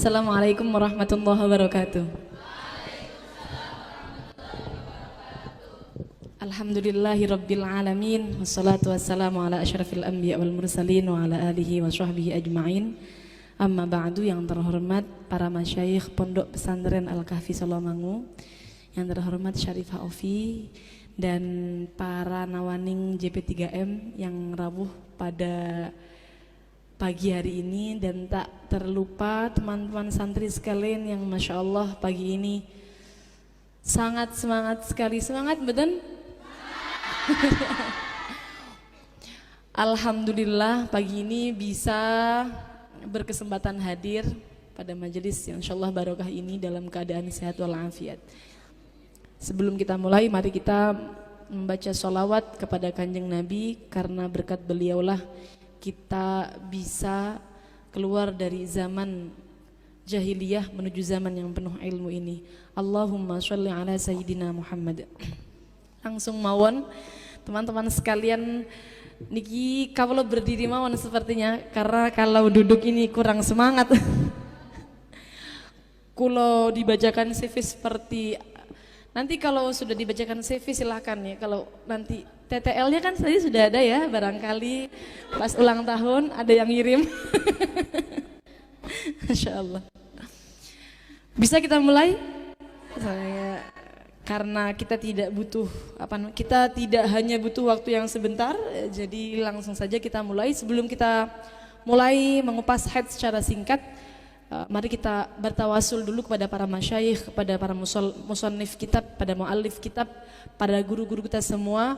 Assalamualaikum warahmatullahi wabarakatuh. Alhamdulillahi rabbil alamin. Wassalatu wassalamu ala asyrafil anbiya wal mursalin wa ala alihi wa sahbihi ajma'in. Amma ba'du, yang terhormat para masyayikh Pondok Pesantren Al-Kahfi Solomangu, yang terhormat Syarifah Ofi, dan para nawaning JP3M yang rawuh pada pagi hari ini, dan tak terlupa teman-teman santri sekalian yang Masya Allah pagi ini sangat semangat sekali. Semangat betul? Alhamdulillah pagi ini bisa berkesempatan hadir pada majelis yang insyaallah barokah ini dalam keadaan sehat walafiat. Sebelum kita mulai, mari kita membaca sholawat kepada Kanjeng Nabi, karena berkat beliaulah kita bisa keluar dari zaman jahiliyah menuju zaman yang penuh ilmu ini. Allahumma sholli ala sayyidina Muhammad. Langsung mawon teman-teman sekalian, niki kalau berdiri mawon sepertinya, karena kalau duduk ini kurang semangat. Kalau dibacakan CV seperti nanti, kalau sudah dibacakan CV silahkan ya, kalau nanti TTL-nya kan tadi sudah ada ya, barangkali pas ulang tahun ada yang ngirim. Masya Allah. Bisa kita mulai? Karena kita tidak butuh kita tidak hanya butuh waktu yang sebentar, jadi langsung saja kita mulai. Sebelum kita mulai mengupas haid secara singkat, mari kita bertawasul dulu kepada para masyayikh, kepada para musannif kitab, pada muallif kitab, pada guru-guru kita semua.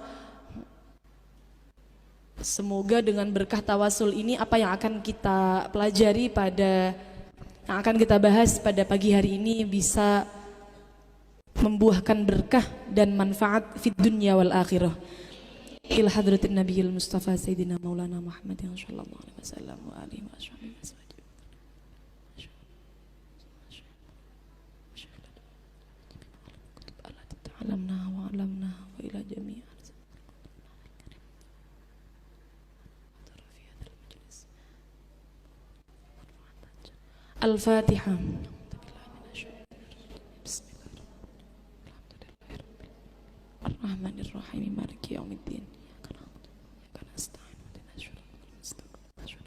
Semoga dengan berkah tawasul ini, apa yang akan kita pelajari yang akan kita bahas pada pagi hari ini bisa membuahkan berkah dan manfaat fid dunya wal akhirah. Ila hadratin nabiyil mustafa sayyidina maulana Muhammadin sallallahu alaihi wasallam wa alihi washabihi wasallam. Ta'alamna wa 'allamna wa ila jami' Al-Fatihah. Ar-Rahmanir-Rahim, Maliki Yaumiddin. Iyyaka na'budu wa iyyaka nasta'in. Ihdinas siratal mustaqim.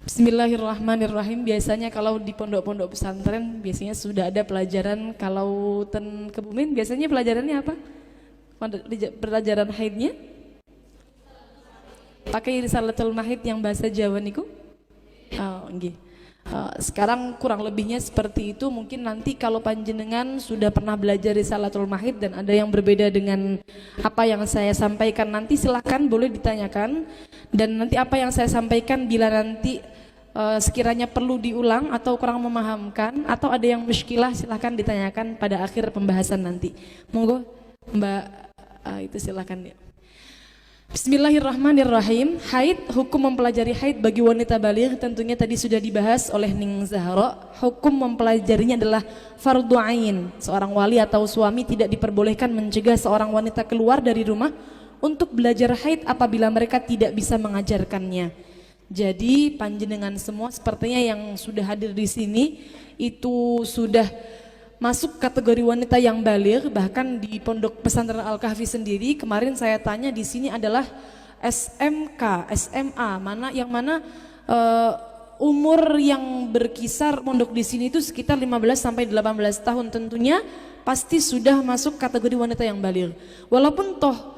Bismillahirrahmanirrahim. Biasanya kalau di pondok-pondok pesantren biasanya sudah ada pelajaran, kalau Kebumen biasanya pelajarannya apa? Pelajaran haidnya? Pakai risalatul mahid yang bahasa Jawa niku? Oh, nggih. Sekarang kurang lebihnya seperti itu. Mungkin nanti kalau panjenengan sudah pernah belajar risalatul mahid dan ada yang berbeda dengan apa yang saya sampaikan, nanti silahkan boleh ditanyakan. Dan nanti apa yang saya sampaikan, bila nanti sekiranya perlu diulang atau kurang memahamkan atau ada yang muskilah, silahkan ditanyakan pada akhir pembahasan nanti. Monggo Mbak, itu silahkan ya. Bismillahirrahmanirrahim. Haid, hukum mempelajari haid bagi wanita baligh tentunya tadi sudah dibahas oleh Ning Zahra. Hukum mempelajarinya adalah fardhu ain. Seorang wali atau suami tidak diperbolehkan mencegah seorang wanita keluar dari rumah untuk belajar haid apabila mereka tidak bisa mengajarkannya. Jadi panjenengan semua sepertinya yang sudah hadir di sini itu sudah masuk kategori wanita yang baligh. Bahkan di Pondok Pesantren Al-Kahfi sendiri kemarin saya tanya, di sini adalah SMK, SMA, mana umur yang berkisar pondok di sini itu sekitar 15 sampai 18 tahun, tentunya pasti sudah masuk kategori wanita yang baligh. Walaupun toh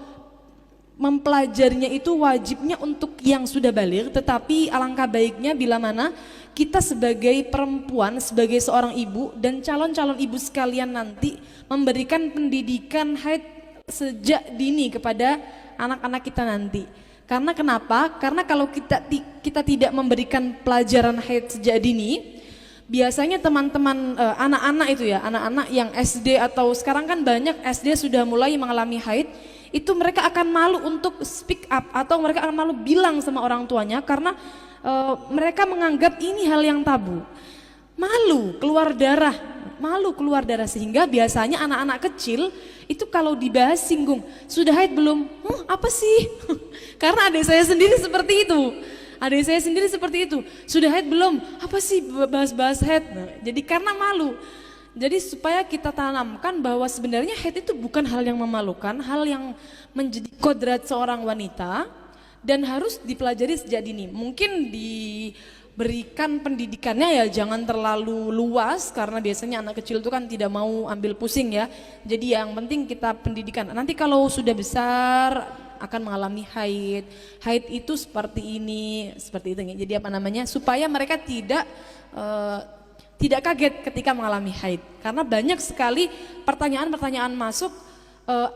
mempelajarinya itu wajibnya untuk yang sudah baligh, tetapi alangkah baiknya bila mana kita sebagai perempuan, sebagai seorang ibu dan calon-calon ibu sekalian nanti memberikan pendidikan haid sejak dini kepada anak-anak kita nanti. Karena kenapa? Karena kalau kita tidak memberikan pelajaran haid sejak dini, biasanya teman-teman anak-anak itu ya, anak-anak yang SD atau sekarang kan banyak SD sudah mulai mengalami haid, itu mereka akan malu untuk speak up atau mereka akan malu bilang sama orang tuanya karena mereka menganggap ini hal yang tabu. Malu keluar darah, malu keluar darah, sehingga biasanya anak-anak kecil itu kalau dibahas singgung, sudah haid belum? Apa sih? Karena adik saya sendiri seperti itu. Adik saya sendiri seperti itu. Sudah haid belum? Apa sih bahas-bahas haid? Nah, jadi karena malu. Jadi supaya kita tanamkan bahwa sebenarnya haid itu bukan hal yang memalukan, hal yang menjadi kodrat seorang wanita dan harus dipelajari sejak dini. Mungkin diberikan pendidikannya ya jangan terlalu luas, karena biasanya anak kecil itu kan tidak mau ambil pusing ya. Jadi yang penting kita pendidikan. Nanti kalau sudah besar akan mengalami haid. Haid itu seperti ini, seperti itu. Jadi apa namanya? Supaya mereka tidak kaget ketika mengalami haid. Karena banyak sekali pertanyaan-pertanyaan masuk,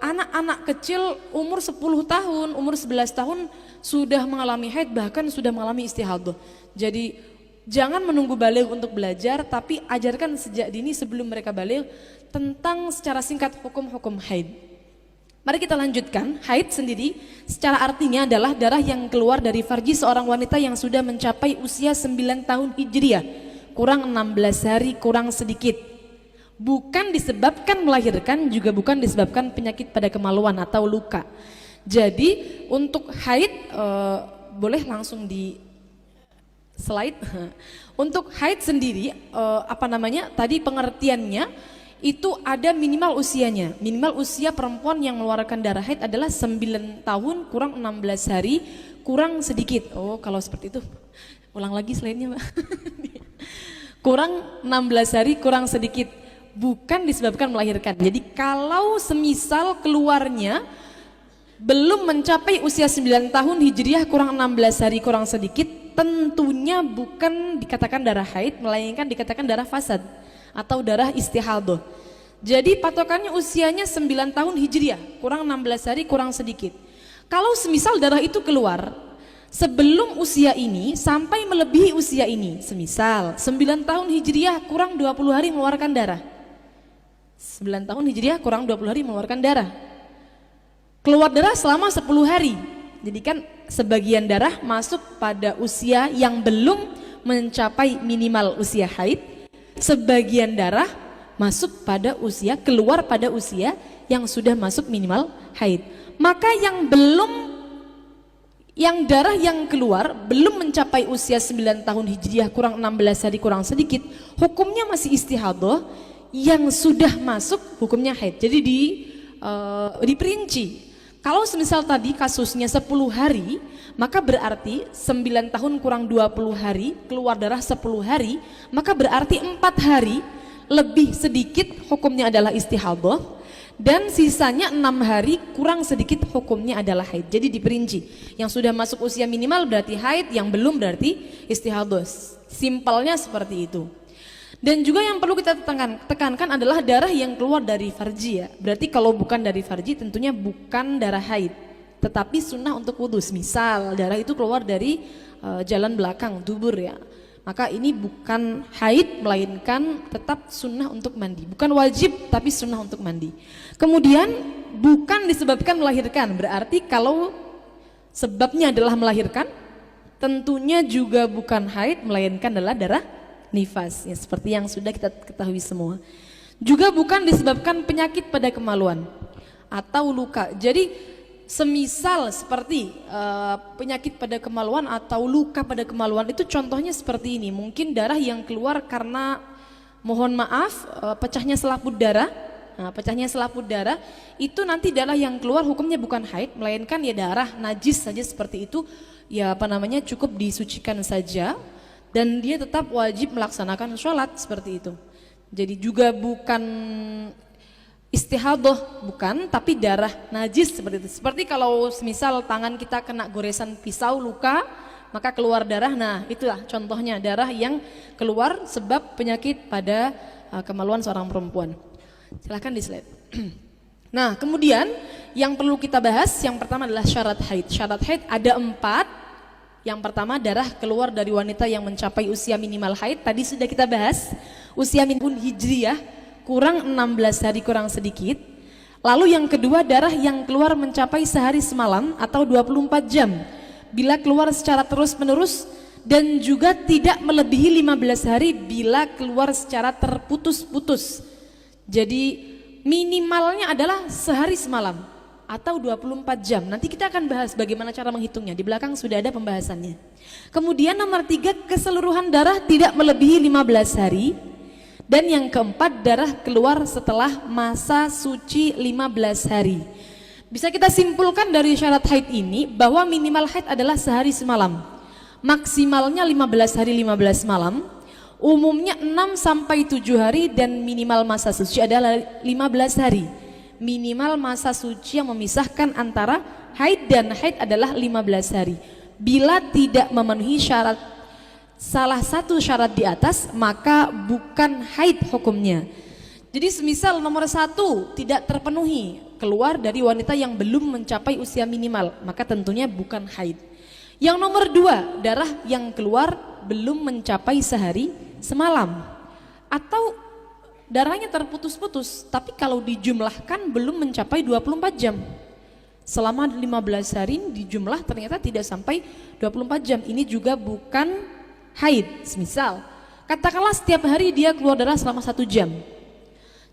anak-anak kecil umur 10 tahun, umur 11 tahun sudah mengalami haid, bahkan sudah mengalami istihadah. Jadi jangan menunggu baligh untuk belajar, tapi ajarkan sejak dini sebelum mereka baligh tentang secara singkat hukum-hukum haid. Mari kita lanjutkan. Haid sendiri secara artinya adalah darah yang keluar dari farji seorang wanita yang sudah mencapai usia 9 tahun Hijriah, kurang 16 hari kurang sedikit. Bukan disebabkan melahirkan, juga bukan disebabkan penyakit pada kemaluan atau luka. Jadi untuk haid boleh langsung di slide. Untuk haid sendiri tadi pengertiannya itu ada minimal usianya. Minimal usia perempuan yang mengeluarkan darah haid adalah 9 tahun kurang 16 hari kurang sedikit. Oh, kalau seperti itu ulang lagi slide-nya, Mbak. Kurang 16 hari kurang sedikit, bukan disebabkan melahirkan. Jadi kalau semisal keluarnya belum mencapai usia 9 tahun Hijriah kurang 16 hari kurang sedikit, tentunya bukan dikatakan darah haid, melainkan dikatakan darah fasad atau darah istihadah. Jadi patokannya usianya 9 tahun Hijriah kurang 16 hari kurang sedikit. Kalau semisal darah itu keluar sebelum usia ini sampai melebihi usia ini, semisal 9 tahun Hijriah kurang 20 hari mengeluarkan darah, 9 tahun Hijriah kurang 20 hari mengeluarkan darah, keluar darah selama 10 hari. Jadi kan sebagian darah masuk pada usia yang belum mencapai minimal usia haid, sebagian darah masuk pada usia, keluar pada usia yang sudah masuk minimal haid. Maka yang darah yang keluar belum mencapai usia 9 tahun Hijriah kurang 16 hari kurang sedikit, hukumnya masih istihadah. Yang sudah masuk hukumnya haid. Jadi diperinci. Kalau semisal tadi kasusnya 10 hari, maka berarti 9 tahun kurang 20 hari keluar darah 10 hari, maka berarti 4 hari lebih sedikit hukumnya adalah istihadah. Dan sisanya 6 hari kurang sedikit hukumnya adalah haid. Jadi diperinci. Yang sudah masuk usia minimal berarti haid, yang belum berarti istihadah. Simpelnya seperti itu. Dan juga yang perlu kita tekankan adalah darah yang keluar dari farji ya. Berarti kalau bukan dari farji tentunya bukan darah haid, tetapi sunnah untuk wudhu. Misal darah itu keluar dari jalan belakang, dubur ya, maka ini bukan haid melainkan tetap sunnah untuk mandi. Bukan wajib tapi sunnah untuk mandi. Kemudian bukan disebabkan melahirkan, berarti kalau sebabnya adalah melahirkan tentunya juga bukan haid melainkan adalah darah nifas ya, seperti yang sudah kita ketahui semua. Juga bukan disebabkan penyakit pada kemaluan atau luka. Jadi semisal seperti penyakit pada kemaluan atau luka pada kemaluan itu contohnya seperti ini. Mungkin darah yang keluar karena mohon maaf pecahnya selaput darah. Nah, pecahnya selaput darah itu nanti darah yang keluar hukumnya bukan haid melainkan ya darah najis saja seperti itu. Ya cukup disucikan saja. Dan dia tetap wajib melaksanakan sholat seperti itu. Jadi juga bukan istihadah, bukan, tapi darah najis seperti itu. Seperti kalau misal tangan kita kena goresan pisau luka, maka keluar darah. Nah itulah contohnya darah yang keluar sebab penyakit pada kemaluan seorang perempuan. Silahkan di slide. Nah kemudian yang perlu kita bahas yang pertama adalah syarat haid. Syarat haid ada 4. Yang pertama darah keluar dari wanita yang mencapai usia minimal haid. Tadi sudah kita bahas usia minimal Hijriah kurang 16 hari kurang sedikit. Lalu yang kedua darah yang keluar mencapai sehari semalam atau 24 jam. Bila keluar secara terus menerus dan juga tidak melebihi 15 hari bila keluar secara terputus-putus. Jadi minimalnya adalah sehari semalam atau 24 jam. Nanti kita akan bahas bagaimana cara menghitungnya. Di belakang sudah ada pembahasannya. Kemudian nomor 3, keseluruhan darah tidak melebihi 15 hari. Dan yang keempat, darah keluar setelah masa suci 15 hari. Bisa kita simpulkan dari syarat haid ini bahwa minimal haid adalah sehari semalam. Maksimalnya 15 hari 15 malam. Umumnya 6 sampai 7 hari dan minimal masa suci adalah 15 hari. Minimal masa suci yang memisahkan antara haid dan haid adalah 15 hari. Bila tidak memenuhi syarat salah satu syarat di atas, maka bukan haid hukumnya. Jadi semisal nomor 1 tidak terpenuhi, keluar dari wanita yang belum mencapai usia minimal, maka tentunya bukan haid. Yang nomor 2, darah yang keluar belum mencapai sehari semalam, atau darahnya terputus-putus, tapi kalau dijumlahkan belum mencapai 24 jam. Selama 15 hari dijumlah ternyata tidak sampai 24 jam, ini juga bukan haid. Misal katakanlah setiap hari dia keluar darah selama 1 jam,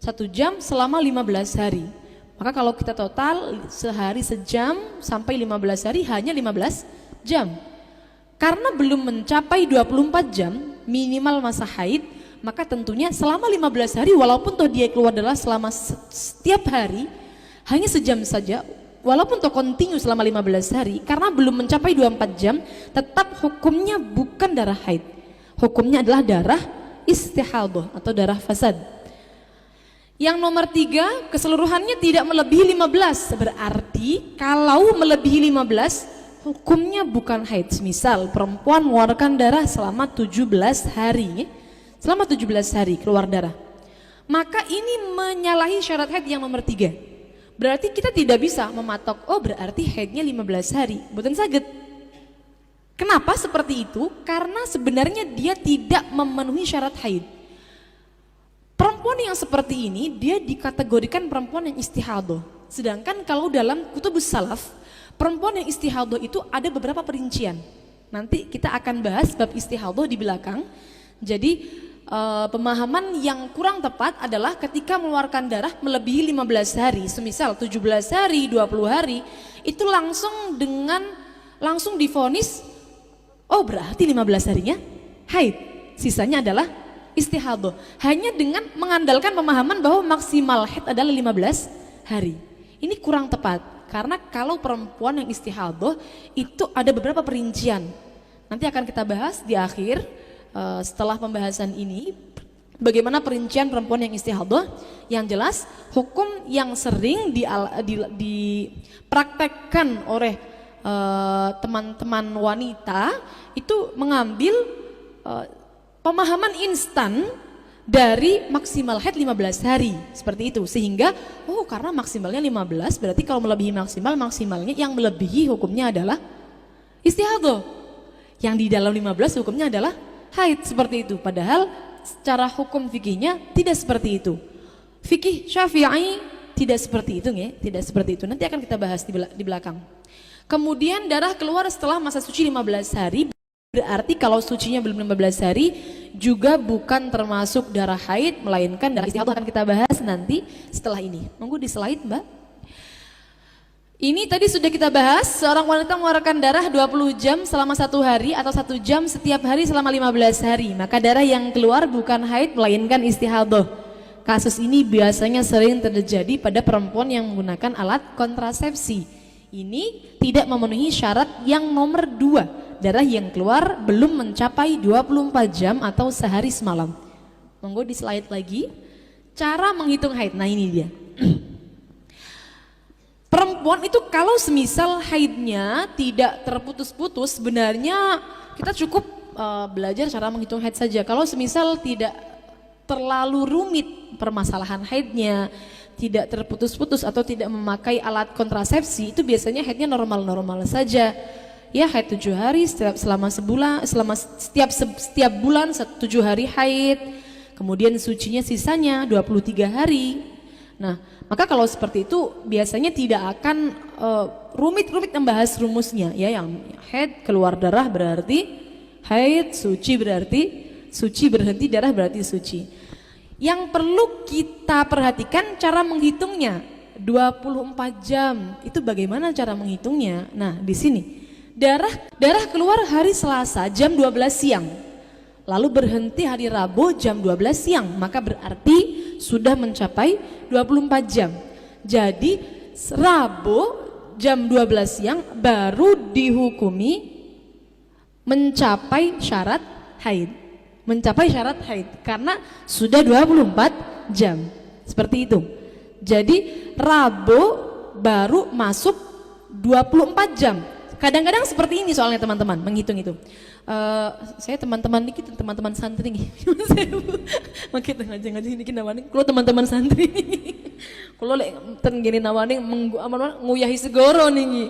1 jam selama 15 hari, maka kalau kita total sehari sejam sampai 15 hari hanya 15 jam. Karena belum mencapai 24 jam minimal masa haid, maka tentunya selama 15 hari walaupun toh dia keluar darah selama setiap hari hanya sejam saja, walaupun toh kontinu selama 15 hari, karena belum mencapai 24 jam, tetap hukumnya bukan darah haid. Hukumnya adalah darah istihadah atau darah fasad. Yang nomor 3, keseluruhannya tidak melebihi 15. Berarti kalau melebihi 15, hukumnya bukan haid. Misal perempuan mengeluarkan darah selama 17 hari, selama 17 hari keluar darah, maka ini menyalahi syarat haid yang nomor 3. Berarti kita tidak bisa mematok, oh berarti haidnya 15 hari, boten saged. Kenapa seperti itu? Karena sebenarnya dia tidak memenuhi syarat haid. Perempuan yang seperti ini, dia dikategorikan perempuan yang istihadah. Sedangkan kalau dalam kutubus salaf, perempuan yang istihadah itu ada beberapa perincian. Nanti kita akan bahas bab istihadah di belakang. Jadi pemahaman yang kurang tepat adalah ketika mengeluarkan darah melebihi 15 hari, semisal 17 hari, 20 hari, itu langsung divonis, oh berarti 15 harinya haid, sisanya adalah istihadah. Hanya dengan mengandalkan pemahaman bahwa maksimal haid adalah 15 hari. Ini kurang tepat, karena kalau perempuan yang istihadah itu ada beberapa perincian. Nanti akan kita bahas di akhir. Setelah pembahasan ini, bagaimana perincian perempuan yang istihadah. Yang jelas hukum yang sering dipraktekkan oleh teman-teman wanita itu mengambil pemahaman instan dari maksimal haid 15 hari seperti itu, sehingga oh karena maksimalnya 15 berarti kalau melebihi maksimalnya yang melebihi hukumnya adalah istihadah, yang di dalam 15 hukumnya adalah haid, seperti itu. Padahal secara hukum fikihnya tidak seperti itu. Fikih Syafi'i tidak seperti itu, ya, tidak seperti itu. Nanti akan kita bahas di belakang. Kemudian darah keluar setelah masa suci 15 hari, berarti kalau sucinya belum 15 hari juga bukan termasuk darah haid, melainkan darah istihadah. Akan kita bahas nanti setelah ini. Monggo di slide, Mbak. Ini tadi sudah kita bahas, seorang wanita mengeluarkan darah 20 jam selama 1 hari atau 1 jam setiap hari selama 15 hari. Maka darah yang keluar bukan haid melainkan istihadah. Kasus ini biasanya sering terjadi pada perempuan yang menggunakan alat kontrasepsi. Ini tidak memenuhi syarat yang nomor 2. Darah yang keluar belum mencapai 24 jam atau sehari semalam. Monggo di slide lagi. Cara menghitung haid, nah ini dia. Perempuan itu kalau semisal haidnya tidak terputus-putus, sebenarnya kita cukup belajar cara menghitung haid saja. Kalau semisal tidak terlalu rumit permasalahan haidnya, tidak terputus-putus atau tidak memakai alat kontrasepsi, itu biasanya haidnya normal-normal saja. Ya haid 7 hari selama sebulan, setiap bulan 7 hari haid, kemudian sucinya sisanya 23 hari. Nah, maka kalau seperti itu biasanya tidak akan rumit-rumit membahas rumusnya, ya, yang haid keluar darah berarti haid, suci berarti suci, berhenti darah berarti suci. Yang perlu kita perhatikan cara menghitungnya, 24 jam. Itu bagaimana cara menghitungnya? Nah, di sini. Darah keluar hari Selasa jam 12 siang. Lalu berhenti hari Rabu jam 12 siang, maka berarti sudah mencapai 24 jam. Jadi Rabu jam 12 siang baru dihukumi mencapai syarat haid. Mencapai syarat haid karena sudah 24 jam. Seperti itu. Jadi Rabu baru masuk 24 jam. Kadang-kadang seperti ini soalnya teman-teman menghitung itu. Saya teman-teman dikit, teman-teman santri nih. Makita ngaji-ngaji ini nawani. Kalau teman-teman santri, kalau lek ten gini nawani nguyahi segoro nih,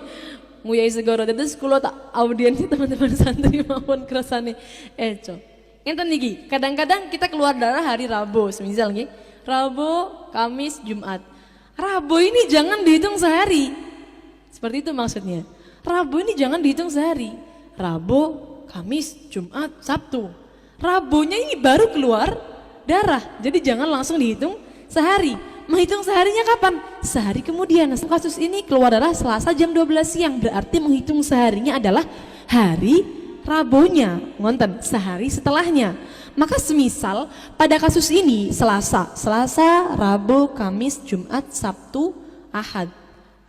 nguyahi segoro. Terus kalau tak audiensi teman-teman santri mawon kerasane, co. Enten niki. Kadang-kadang kita keluar darah hari Rabu, semisal nih, Rabu, Kamis, Jumat. Rabu ini jangan dihitung sehari. Seperti itu maksudnya. Rabu ini jangan dihitung sehari. Rabu, Kamis, Jumat, Sabtu. Rabunya ini baru keluar darah. Jadi jangan langsung dihitung sehari. Menghitung seharinya kapan? Sehari kemudian. Nah, kasus ini keluar darah Selasa jam 12 siang. Berarti menghitung seharinya adalah hari Rabunya. Ngonten, sehari setelahnya. Maka semisal pada kasus ini Selasa, Rabu, Kamis, Jumat, Sabtu, Ahad.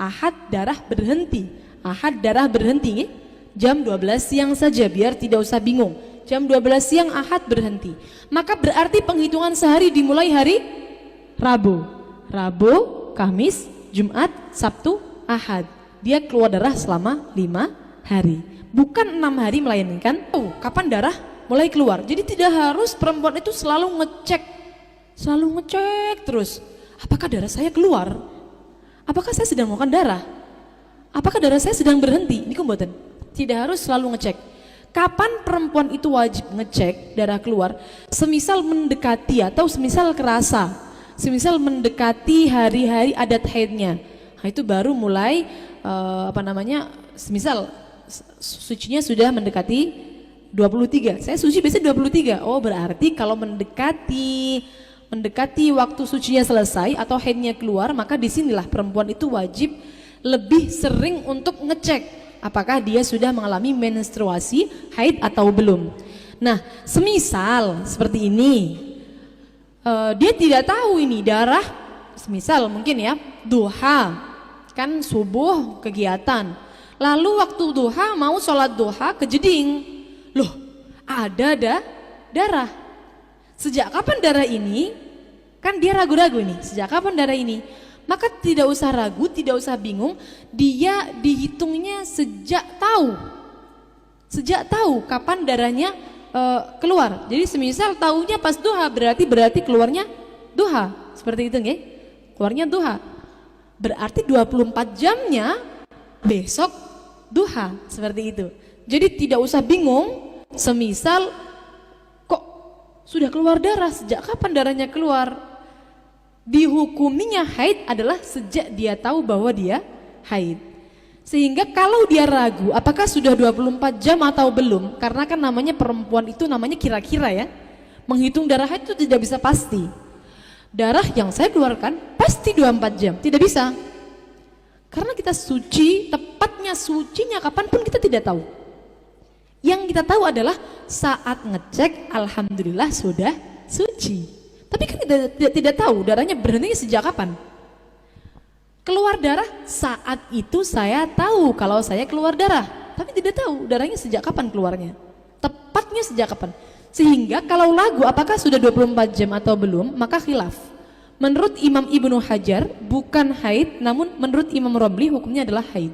Ahad darah berhenti. Ahad darah berhenti jam 12 siang saja biar tidak usah bingung. Jam 12 siang Ahad berhenti. Maka berarti penghitungan sehari dimulai hari Rabu. Rabu, Kamis, Jumat, Sabtu, Ahad. Dia keluar darah selama 5 hari. Bukan 6 hari melainkan kapan darah mulai keluar. Jadi tidak harus perempuan itu selalu ngecek terus. Apakah darah saya keluar? Apakah saya sedang mengeluarkan darah? Apakah darah saya sedang berhenti? Ini kumboten. Tidak harus selalu ngecek. Kapan perempuan itu wajib ngecek darah keluar? Semisal mendekati atau semisal kerasa, semisal mendekati hari-hari adat haidnya. Nah, itu baru mulai semisal sucinya sudah mendekati 23. Saya suci biasanya 23. Oh, berarti kalau mendekati waktu sucinya selesai atau haidnya keluar, maka disinilah perempuan itu wajib lebih sering untuk ngecek apakah dia sudah mengalami menstruasi, haid atau belum. Nah, semisal seperti ini, dia tidak tahu ini darah, semisal mungkin ya duha, kan subuh kegiatan, lalu waktu duha mau sholat duha kejeding, loh ada darah. Sejak kapan darah ini? Kan dia ragu-ragu ini, sejak kapan darah ini? Maka tidak usah ragu, tidak usah bingung, dia dihitungnya sejak tahu kapan darahnya keluar. Jadi semisal tahunya pas duha berarti keluarnya duha. Seperti itu nggih? Keluarnya duha. Berarti 24 jamnya besok duha, seperti itu. Jadi tidak usah bingung, semisal kok sudah keluar darah, sejak kapan darahnya keluar? Dihukuminya haid adalah sejak dia tahu bahwa dia haid. Sehingga kalau dia ragu apakah sudah 24 jam atau belum, karena kan namanya perempuan itu namanya kira-kira ya, menghitung darah haid itu tidak bisa pasti. Darah yang saya keluarkan pasti 24 jam, tidak bisa. Karena kita suci, tepatnya sucinya kapanpun kita tidak tahu. Yang kita tahu adalah saat ngecek, alhamdulillah sudah suci. Tapi kan tidak tahu darahnya berhentinya sejak kapan. Keluar darah saat itu saya tahu kalau saya keluar darah, tapi tidak tahu darahnya sejak kapan keluarnya. Tepatnya sejak kapan. Sehingga kalau lagu apakah sudah 24 jam atau belum, maka khilaf. Menurut Imam Ibnu Hajar bukan haid, namun menurut Imam Romli hukumnya adalah haid.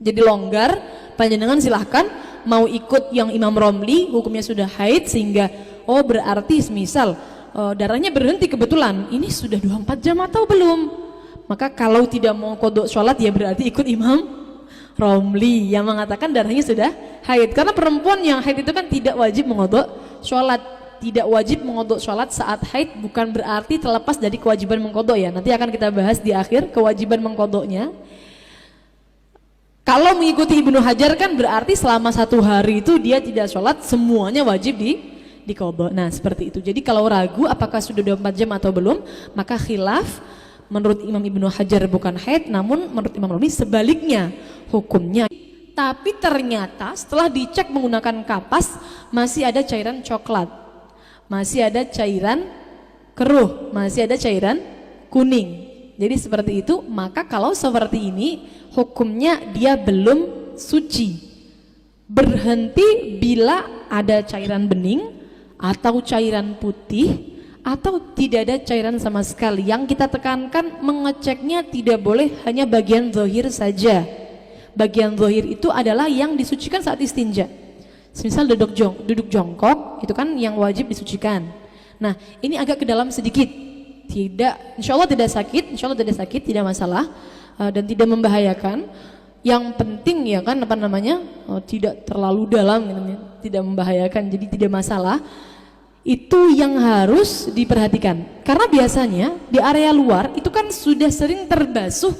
Jadi longgar, panjenengan silahkan mau ikut yang Imam Romli hukumnya sudah haid, sehingga berarti semisal darahnya berhenti kebetulan, ini sudah 24 jam atau belum? Maka kalau tidak mau qodok sholat ya berarti ikut Imam Romli yang mengatakan darahnya sudah haid. Karena perempuan yang haid itu kan tidak wajib mengodok sholat. Tidak wajib mengodok sholat saat haid bukan berarti terlepas dari kewajiban mengkodok ya. Nanti akan kita bahas di akhir kewajiban mengkodoknya. Kalau mengikuti Ibnu Hajar kan berarti selama 1 hari itu dia tidak sholat, semuanya wajib diqadha. Nah seperti itu. Jadi kalau ragu apakah sudah 24 jam atau belum, maka khilaf. Menurut Imam Ibnu Hajar bukan haid, namun menurut Imam Nawawi sebaliknya hukumnya. Tapi ternyata setelah dicek menggunakan kapas masih ada cairan coklat, masih ada cairan keruh, masih ada cairan kuning. Jadi seperti itu, maka kalau seperti ini hukumnya dia belum suci. Berhenti bila ada cairan bening atau cairan putih atau tidak ada cairan sama sekali. Yang kita tekankan mengeceknya tidak boleh hanya bagian zahir saja. Bagian zahir itu adalah yang disucikan saat istinja. Misal duduk jongkok itu kan yang wajib disucikan. Nah ini agak ke dalam sedikit, insya Allah tidak sakit, tidak masalah dan tidak membahayakan. Yang penting ya kan tidak terlalu dalam, tidak membahayakan, jadi tidak masalah. Itu yang harus diperhatikan, karena biasanya di area luar itu kan sudah sering terbasuh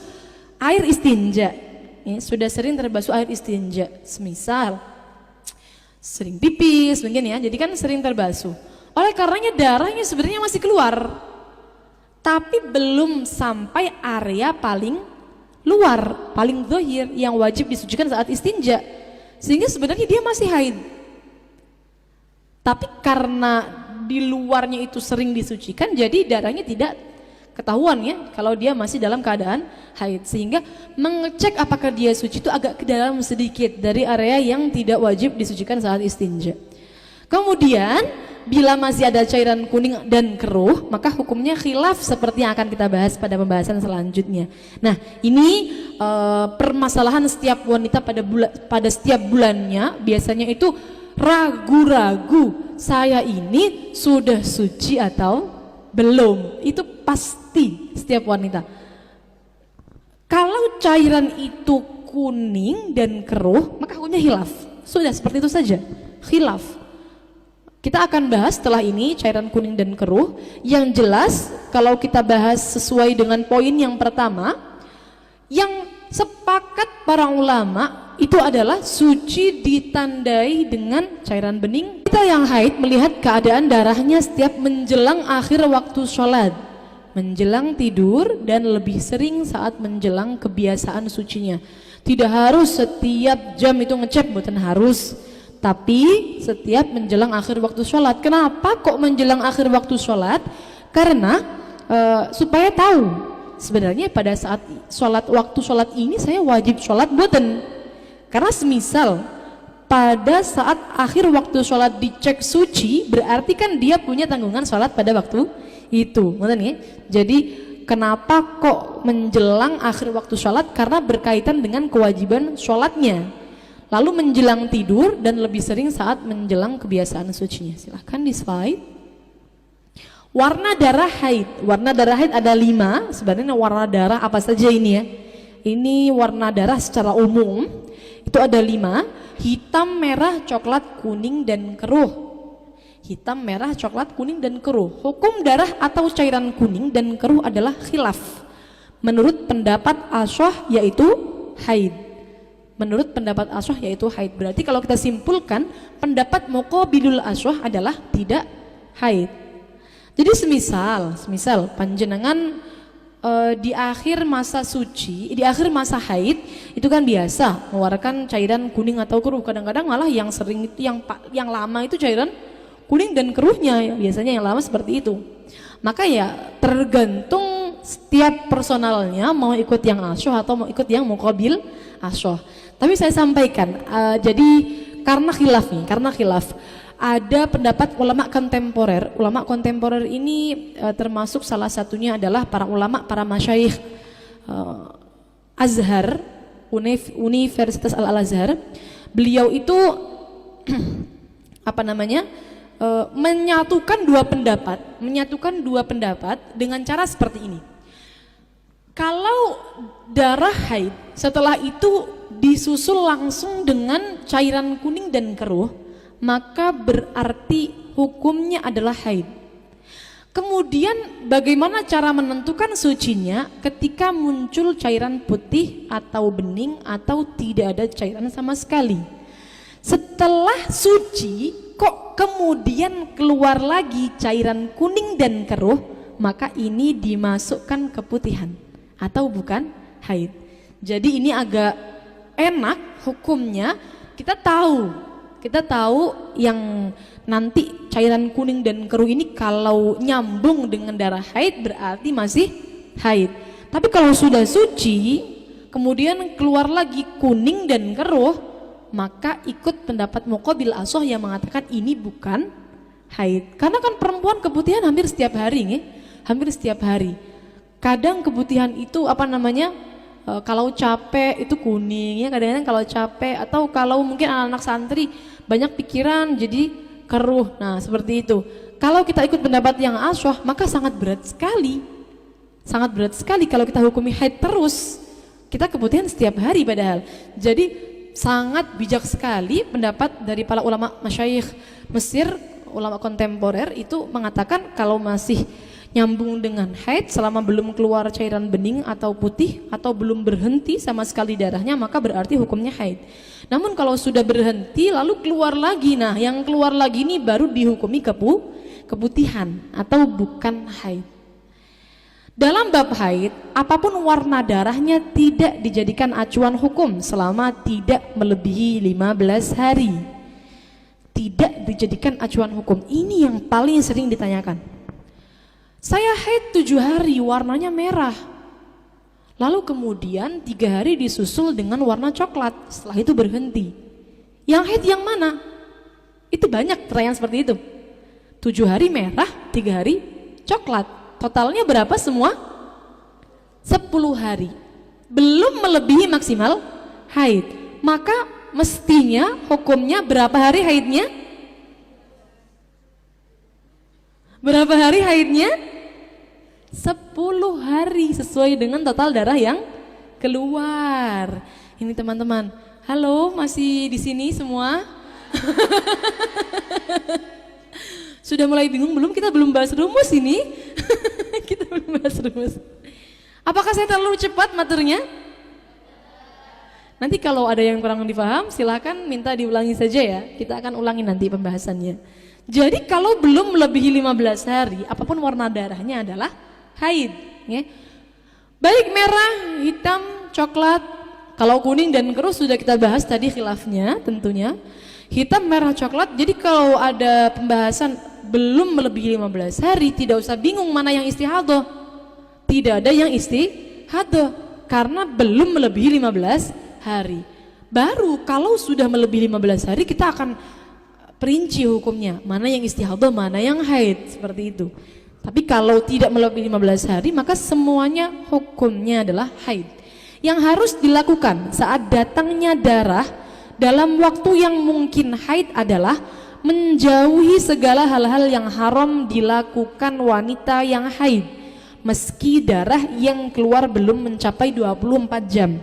air istinja, semisal sering pipis mungkin ya, jadi kan sering terbasuh. Oleh karenanya darahnya sebenarnya masih keluar, tapi belum sampai area paling luar, paling zahir yang wajib disucikan saat istinja, sehingga sebenarnya dia masih haid. Tapi karena di luarnya itu sering disucikan, jadi darahnya tidak ketahuan ya kalau dia masih dalam keadaan haid, sehingga mengecek apakah dia suci itu agak ke dalam sedikit dari area yang tidak wajib disucikan saat istinja. Kemudian bila masih ada cairan kuning dan keruh, maka hukumnya khilaf seperti yang akan kita bahas pada pembahasan selanjutnya. Nah ini permasalahan setiap wanita pada setiap bulannya biasanya itu ragu-ragu, saya ini sudah suci atau belum. Itu pasti setiap wanita. Kalau cairan itu kuning dan keruh, maka hukumnya khilaf. Sudah seperti itu saja, khilaf. Kita akan bahas setelah ini cairan kuning dan keruh. Yang jelas kalau kita bahas sesuai dengan poin yang pertama, yang sepakat para ulama itu adalah suci ditandai dengan cairan bening. Kita yang haid melihat keadaan darahnya setiap menjelang akhir waktu sholat, menjelang tidur, dan lebih sering saat menjelang kebiasaan sucinya. Tidak harus setiap jam itu ngecek, bukan harus, tapi setiap menjelang akhir waktu sholat. Kenapa kok menjelang akhir waktu sholat? Karena supaya tahu sebenarnya pada saat sholat, waktu sholat ini saya wajib sholat buatan. Karena semisal pada saat akhir waktu sholat dicek suci, berarti kan dia punya tanggungan sholat pada waktu itu, ya? Jadi kenapa kok menjelang akhir waktu sholat? Karena berkaitan dengan kewajiban sholatnya. Lalu menjelang tidur dan lebih sering saat menjelang kebiasaan sucinya. Silahkan di slide. Warna darah haid. Warna darah haid ada 5. Sebenarnya warna darah apa saja ini ya? Ini warna darah secara umum. Itu ada 5, hitam, merah, coklat, kuning, dan keruh. Hitam, merah, coklat, kuning, dan keruh. Hukum darah atau cairan kuning dan keruh adalah khilaf. Menurut pendapat Ashah yaitu haid. Menurut pendapat Ashah yaitu haid. Berarti kalau kita simpulkan, pendapat Muqabilul Ashah adalah tidak haid. Jadi semisal panjenengan di akhir masa suci, di akhir masa haid itu kan biasa mengeluarkan cairan kuning atau keruh. Kadang-kadang malah yang sering itu yang lama itu cairan kuning dan keruhnya ya, biasanya yang lama seperti itu. Maka ya tergantung setiap personalnya mau ikut yang Ashah atau mau ikut yang Muqabil Ashah. Tapi saya sampaikan jadi karena khilaf ada pendapat ulama kontemporer. Ulama kontemporer ini termasuk salah satunya adalah para ulama, para masyayikh Azhar, Universitas Al-Azhar. Beliau itu menyatukan dua pendapat dengan cara seperti ini. Kalau darah haid setelah itu disusul langsung dengan cairan kuning dan keruh, maka berarti hukumnya adalah haid. Kemudian bagaimana cara menentukan sucinya ketika muncul cairan putih atau bening atau tidak ada cairan sama sekali. Setelah suci kok kemudian keluar lagi cairan kuning dan keruh, maka ini dimasukkan keputihan atau bukan haid. Jadi ini agak enak hukumnya, kita tahu yang nanti cairan kuning dan keruh ini kalau nyambung dengan darah haid berarti masih haid. Tapi kalau sudah suci kemudian keluar lagi kuning dan keruh, maka ikut pendapat Muqabil Ashah yang mengatakan ini bukan haid. Karena kan perempuan keputihan hampir setiap hari nih, hampir setiap hari. Kadang keputihan itu kalau capek itu kuning ya, kadang-kadang kalau capek atau kalau mungkin anak-anak santri banyak pikiran jadi keruh. Nah seperti itu. Kalau kita ikut pendapat yang Ashah maka sangat berat sekali kalau kita hukumi haid terus. Kita keputihan setiap hari padahal. Jadi sangat bijak sekali pendapat dari para ulama masyayikh Mesir, ulama kontemporer itu mengatakan kalau masih nyambung dengan haid selama belum keluar cairan bening atau putih atau belum berhenti sama sekali darahnya, maka berarti hukumnya haid. Namun kalau sudah berhenti lalu keluar lagi, nah yang keluar lagi ini baru dihukumi keputihan atau bukan haid. Dalam bab haid, apapun warna darahnya tidak dijadikan acuan hukum selama tidak melebihi 15 hari. Tidak dijadikan acuan hukum. Ini yang paling sering ditanyakan. Saya haid 7 hari warnanya merah, lalu kemudian 3 hari disusul dengan warna coklat, setelah itu berhenti. Yang haid yang mana? Itu banyak pertanyaan seperti itu. 7 hari merah, 3 hari coklat, totalnya berapa semua? 10 hari, belum melebihi maksimal haid. Maka mestinya hukumnya berapa hari haidnya? Berapa hari haidnya? 10 hari sesuai dengan total darah yang keluar. Ini teman-teman, halo masih di sini semua? Sudah mulai bingung belum? Kita belum bahas rumus ini. Kita belum bahas rumus. Apakah saya terlalu cepat maturnya? Nanti kalau ada yang kurang dipaham silakan minta diulangi saja ya. Kita akan ulangi nanti pembahasannya. Jadi kalau belum melebihi 15 hari, apapun warna darahnya adalah haid ya. Baik merah, hitam, coklat. Kalau kuning dan keruh sudah kita bahas tadi khilafnya tentunya. Hitam, merah, coklat. Jadi kalau ada pembahasan belum melebihi 15 hari tidak usah bingung mana yang istihadah. Tidak ada yang istihadah karena belum melebihi 15 hari. Baru kalau sudah melebihi 15 hari kita akan perinci hukumnya, mana yang istihadah, mana yang haid, seperti itu. Tapi kalau tidak melebihi 15 hari maka semuanya hukumnya adalah haid. Yang harus dilakukan saat datangnya darah dalam waktu yang mungkin haid adalah menjauhi segala hal-hal yang haram dilakukan wanita yang haid meski darah yang keluar belum mencapai 24 jam.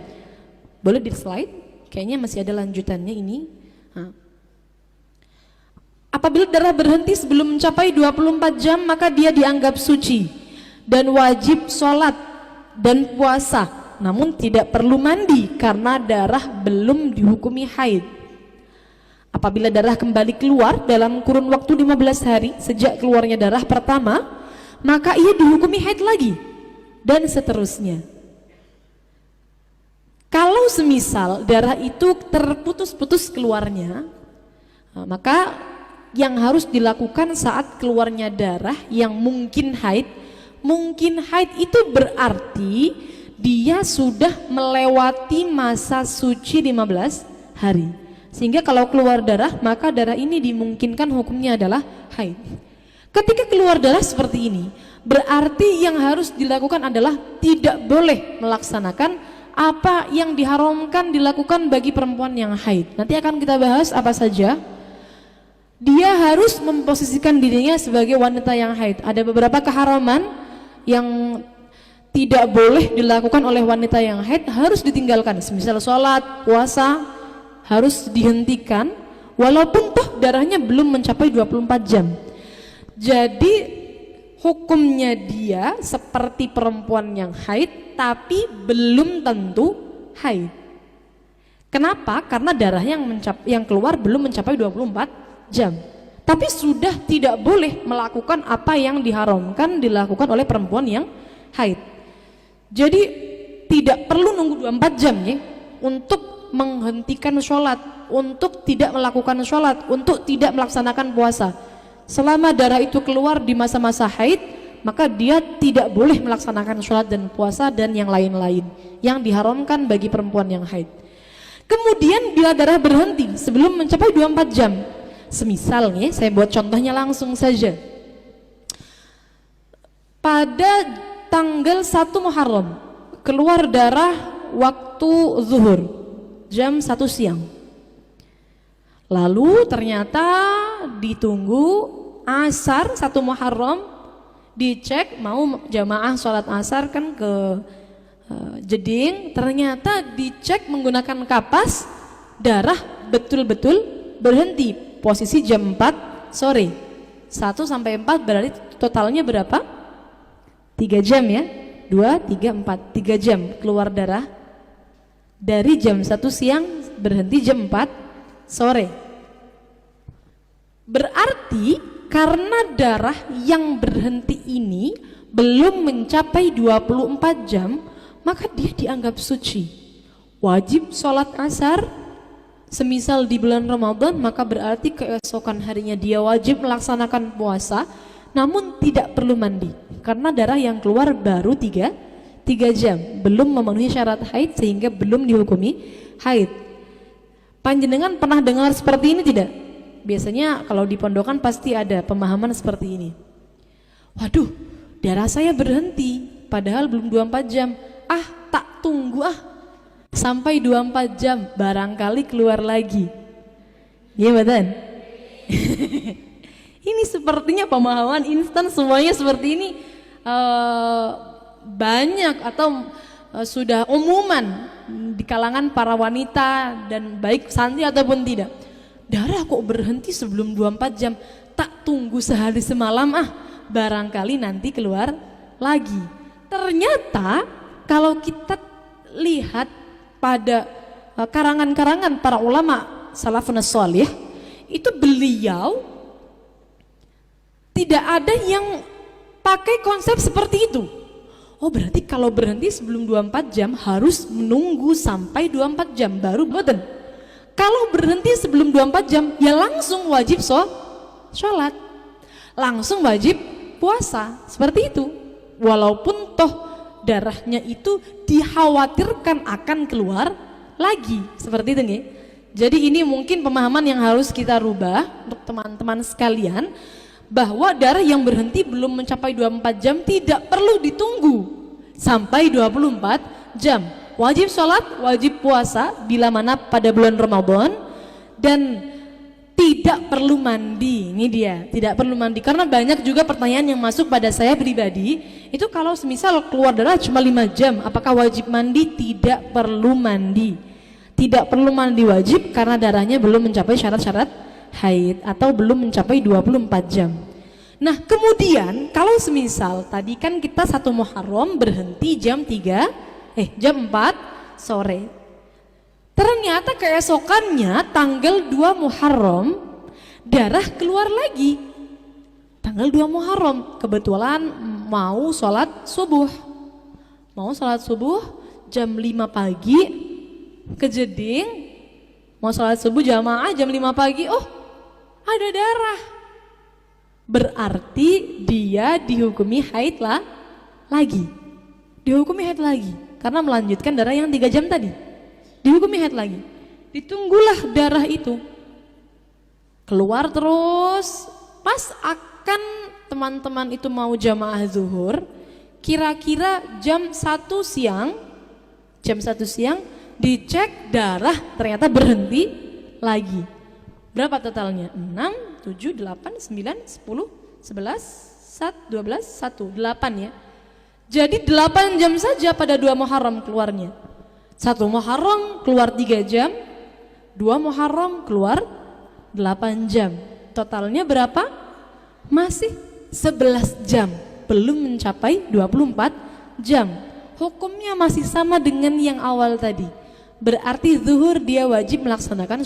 Boleh di slide? Kayaknya masih ada lanjutannya ini. Apabila darah berhenti sebelum mencapai 24 jam maka dia dianggap suci dan wajib sholat dan puasa, namun tidak perlu mandi karena darah belum dihukumi haid. Apabila darah kembali keluar dalam kurun waktu 15 hari sejak keluarnya darah pertama, maka ia dihukumi haid lagi dan seterusnya. Kalau semisal darah itu terputus-putus keluarnya, maka yang harus dilakukan saat keluarnya darah yang mungkin haid itu berarti dia sudah melewati masa suci 15 hari. Sehingga kalau keluar darah maka darah ini dimungkinkan hukumnya adalah haid. Ketika keluar darah seperti ini berarti yang harus dilakukan adalah tidak boleh melaksanakan apa yang diharamkan dilakukan bagi perempuan yang haid. Nanti akan kita bahas apa saja. Dia harus memposisikan dirinya sebagai wanita yang haid. Ada beberapa keharaman yang tidak boleh dilakukan oleh wanita yang haid, harus ditinggalkan. Semisal sholat, puasa harus dihentikan walaupun toh darahnya belum mencapai 24 jam. Jadi hukumnya dia seperti perempuan yang haid tapi belum tentu haid. Kenapa? Karena darah yang keluar belum mencapai 24 jam. Tapi sudah tidak boleh melakukan apa yang diharamkan dilakukan oleh perempuan yang haid. Jadi tidak perlu nunggu 24 jam ya untuk menghentikan sholat, untuk tidak melakukan sholat, untuk tidak melaksanakan puasa. Selama darah itu keluar di masa-masa haid, maka dia tidak boleh melaksanakan sholat dan puasa dan yang lain-lain yang diharamkan bagi perempuan yang haid. Kemudian bila darah berhenti sebelum mencapai 24 jam, semisal nih, saya buat contohnya langsung saja. Pada tanggal 1 Muharram keluar darah waktu zuhur jam 1 siang. Lalu ternyata ditunggu asar 1 Muharram, dicek mau jamaah sholat asar kan ke Jeding, ternyata dicek menggunakan kapas, darah betul-betul berhenti posisi jam 4 sore. 1 sampai 4 berarti totalnya berapa? 3 jam ya. 2, 3, 4, 3 jam keluar darah dari jam 1 siang berhenti jam 4 sore. Berarti karena darah yang berhenti ini belum mencapai 24 jam, maka dia dianggap suci. Wajib sholat asar, semisal di bulan Ramadan, maka berarti keesokan harinya dia wajib melaksanakan puasa, namun tidak perlu mandi karena darah yang keluar baru 3 jam, belum memenuhi syarat haid sehingga belum dihukumi haid. Panjenengan pernah dengar seperti ini tidak? Biasanya kalau di pondokan pasti ada pemahaman seperti ini. Waduh, darah saya berhenti padahal belum 24 jam. Tak tunggu sampai 24 jam barangkali keluar lagi. Iya betul. Ini sepertinya pemahaman instan, semuanya seperti ini banyak atau sudah umuman di kalangan para wanita dan baik santri ataupun tidak. Darah kok berhenti sebelum 24 jam, tak tunggu sehari semalam barangkali nanti keluar lagi. Ternyata kalau kita lihat pada karangan-karangan para ulama salafun shalih, itu beliau tidak ada yang pakai konsep seperti itu. Oh berarti kalau berhenti sebelum 24 jam harus menunggu sampai 24 jam baru boten. Kalau berhenti sebelum 24 jam ya langsung wajib sholat, langsung wajib puasa, seperti itu. Walaupun toh darahnya itu dikhawatirkan akan keluar lagi, seperti itu nih. Jadi ini mungkin pemahaman yang harus kita rubah untuk teman-teman sekalian, bahwa darah yang berhenti belum mencapai 24 jam tidak perlu ditunggu sampai 24 jam. Wajib sholat, wajib puasa bila mana pada bulan Ramadan, dan tidak perlu mandi. Ini dia, tidak perlu mandi. Karena banyak juga pertanyaan yang masuk pada saya pribadi, itu kalau semisal keluar darah cuma 5 jam, apakah wajib mandi? Tidak perlu mandi. Tidak perlu mandi wajib karena darahnya belum mencapai syarat-syarat haid atau belum mencapai 24 jam. Nah kemudian kalau semisal tadi kan kita 1 Muharram berhenti jam 4 sore. Ternyata keesokannya tanggal 2 Muharram darah keluar lagi. Tanggal 2 Muharram kebetulan mau sholat subuh. Jam 5 pagi ke Jeding, mau sholat subuh jamaah jam 5 pagi, oh ada darah. Berarti dia dihukumi haid lagi. Dihukumi haid lagi karena melanjutkan darah yang 3 jam tadi. Dihukumi haid lagi. Ditunggulah darah itu keluar terus. Pas akan teman-teman itu mau jamaah zuhur, kira-kira jam 1 siang dicek darah ternyata berhenti lagi. Berapa totalnya? 6, 7, 8, 9, 10, 11, 12, 1, 8 ya. Jadi 8 jam saja pada 2 Muharram keluarnya. 1 Muharram keluar 3 jam, 2 Muharram keluar 8 jam. Totalnya berapa? Masih 11 jam. belum mencapai 24 jam. Hukumnya masih sama dengan yang awal tadi. Berarti zuhur dia wajib melaksanakan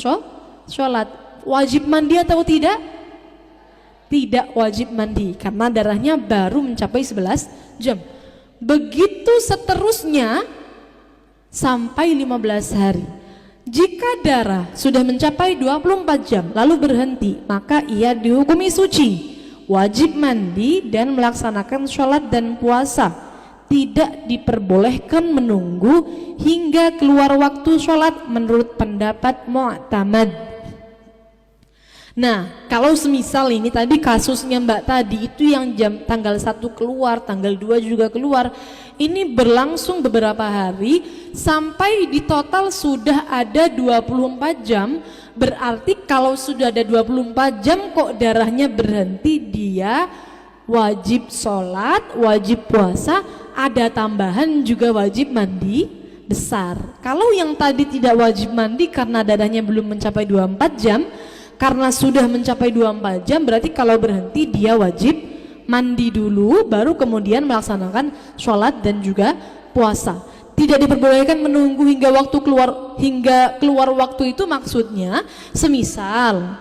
sholat. Wajib mandi atau tidak? Tidak wajib mandi karena darahnya baru mencapai 11 jam. Begitu seterusnya sampai 15 hari. Jika darah sudah mencapai 24 jam lalu berhenti, maka ia dihukumi suci, wajib mandi dan melaksanakan sholat dan puasa. Tidak diperbolehkan menunggu hingga keluar waktu sholat menurut pendapat mu'tamad. Nah, kalau semisal ini tadi kasusnya Mbak tadi itu yang tanggal 1 keluar, tanggal 2 juga keluar, ini berlangsung beberapa hari sampai di total sudah ada 24 jam. Berarti kalau sudah ada 24 jam kok darahnya berhenti, dia wajib sholat, wajib puasa, ada tambahan juga wajib mandi besar. Kalau yang tadi tidak wajib mandi karena darahnya belum mencapai 24 jam, karena sudah mencapai 24 jam berarti kalau berhenti dia wajib mandi dulu baru kemudian melaksanakan sholat dan juga puasa. Tidak diperbolehkan menunggu hingga keluar waktu itu, maksudnya semisal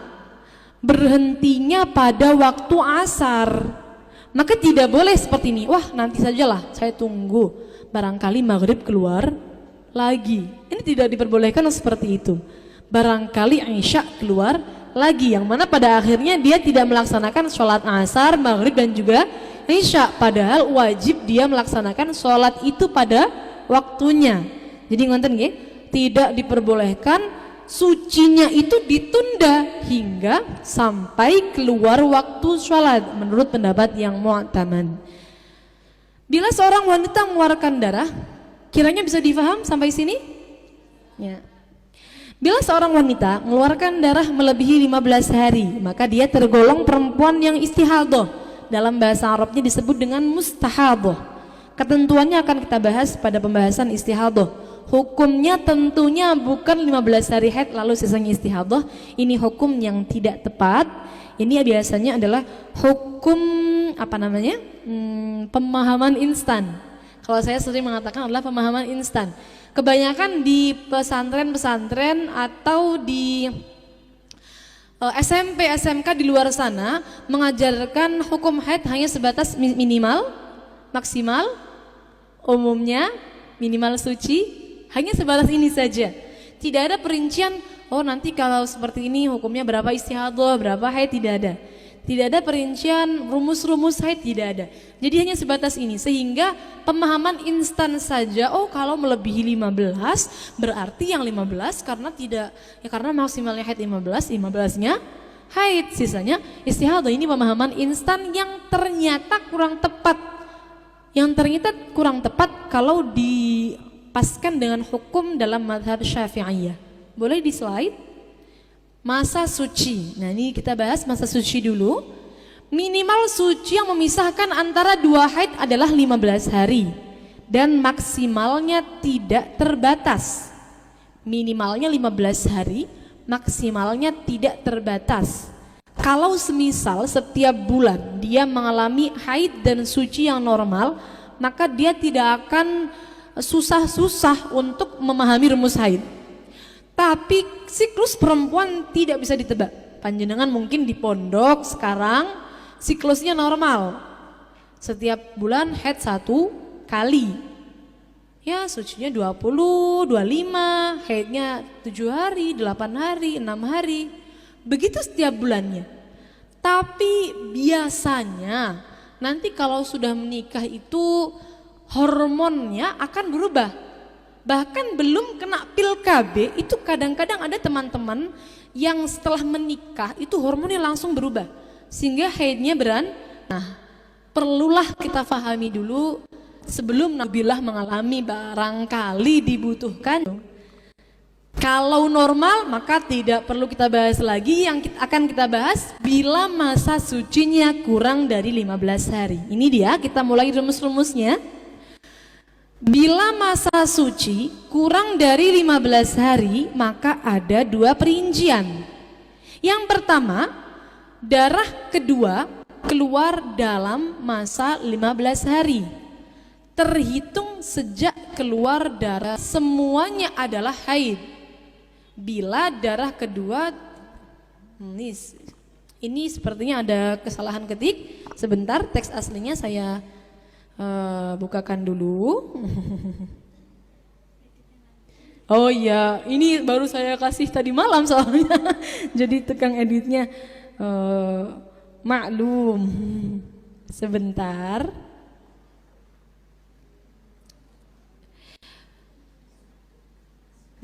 berhentinya pada waktu asar, maka tidak boleh seperti ini, wah nanti sajalah saya tunggu barangkali maghrib keluar lagi. Ini tidak diperbolehkan seperti itu. Barangkali isya keluar lagi, yang mana pada akhirnya dia tidak melaksanakan sholat asar, maghrib dan juga isya, padahal wajib dia melaksanakan sholat itu pada waktunya. Jadi ngonten nggih, tidak diperbolehkan sucinya itu ditunda hingga sampai keluar waktu sholat menurut pendapat yang mu'tamad. Bila seorang wanita mengeluarkan darah, kiranya bisa difaham sampai sini? Ya. Bila seorang wanita mengeluarkan darah melebihi 15 hari, maka dia tergolong perempuan yang istihadah. Dalam bahasa Arabnya disebut dengan mustahadah. Ketentuannya akan kita bahas pada pembahasan istihadah. Hukumnya tentunya bukan 15 hari haid lalu sisanya istihadah. Ini hukum yang tidak tepat. Ini biasanya adalah hukum pemahaman instan. Kalau saya sering mengatakan adalah pemahaman instan. Kebanyakan di pesantren-pesantren atau di SMP, SMK di luar sana mengajarkan hukum haid hanya sebatas minimal, maksimal, umumnya, minimal suci, hanya sebatas ini saja. Tidak ada perincian, oh nanti kalau seperti ini hukumnya berapa istihadah, berapa haid, tidak ada. Tidak ada perincian rumus-rumus haid, tidak ada. Jadi hanya sebatas ini, sehingga pemahaman instan saja, oh kalau melebihi 15 berarti yang 15 karena tidak, ya karena maksimalnya haid 15-nya haid, sisanya istihadah. Ini pemahaman instan yang ternyata kurang tepat. Yang ternyata kurang tepat kalau dipaskan dengan hukum dalam mazhab Syafi'iyah. Boleh di slide? Masa suci. Nah ini kita bahas masa suci dulu. Minimal suci yang memisahkan antara dua haid adalah 15 hari dan maksimalnya tidak terbatas. Minimalnya 15 hari, maksimalnya tidak terbatas. Kalau semisal setiap bulan dia mengalami haid dan suci yang normal, maka dia tidak akan susah-susah untuk memahami rumus haid. Tapi siklus perempuan tidak bisa ditebak. Panjenengan mungkin di pondok sekarang siklusnya normal. Setiap bulan haid 1 kali. Ya sucinya 20, 25, haidnya 7 hari, 8 hari, 6 hari. Begitu setiap bulannya. Tapi biasanya nanti kalau sudah menikah itu hormonnya akan berubah. Bahkan belum kena pil KB itu kadang-kadang ada teman-teman yang setelah menikah itu hormonnya langsung berubah sehingga haidnya Nah, perlulah kita pahami dulu sebelum nabilah mengalami, barangkali dibutuhkan. Kalau normal maka tidak perlu kita bahas lagi. Yang akan kita bahas bila masa sucinya kurang dari 15 hari. Ini dia, kita mulai rumus-rumusnya. Bila masa suci kurang dari 15 hari, maka ada dua perincian. Yang pertama, darah kedua keluar dalam masa 15 hari. Terhitung sejak keluar darah, semuanya adalah haid. Bila darah kedua, ini sepertinya ada kesalahan ketik. Sebentar, teks aslinya saya bukakan dulu. Oh iya, ini baru saya kasih tadi malam soalnya. Jadi tukang editnya maklum. Sebentar.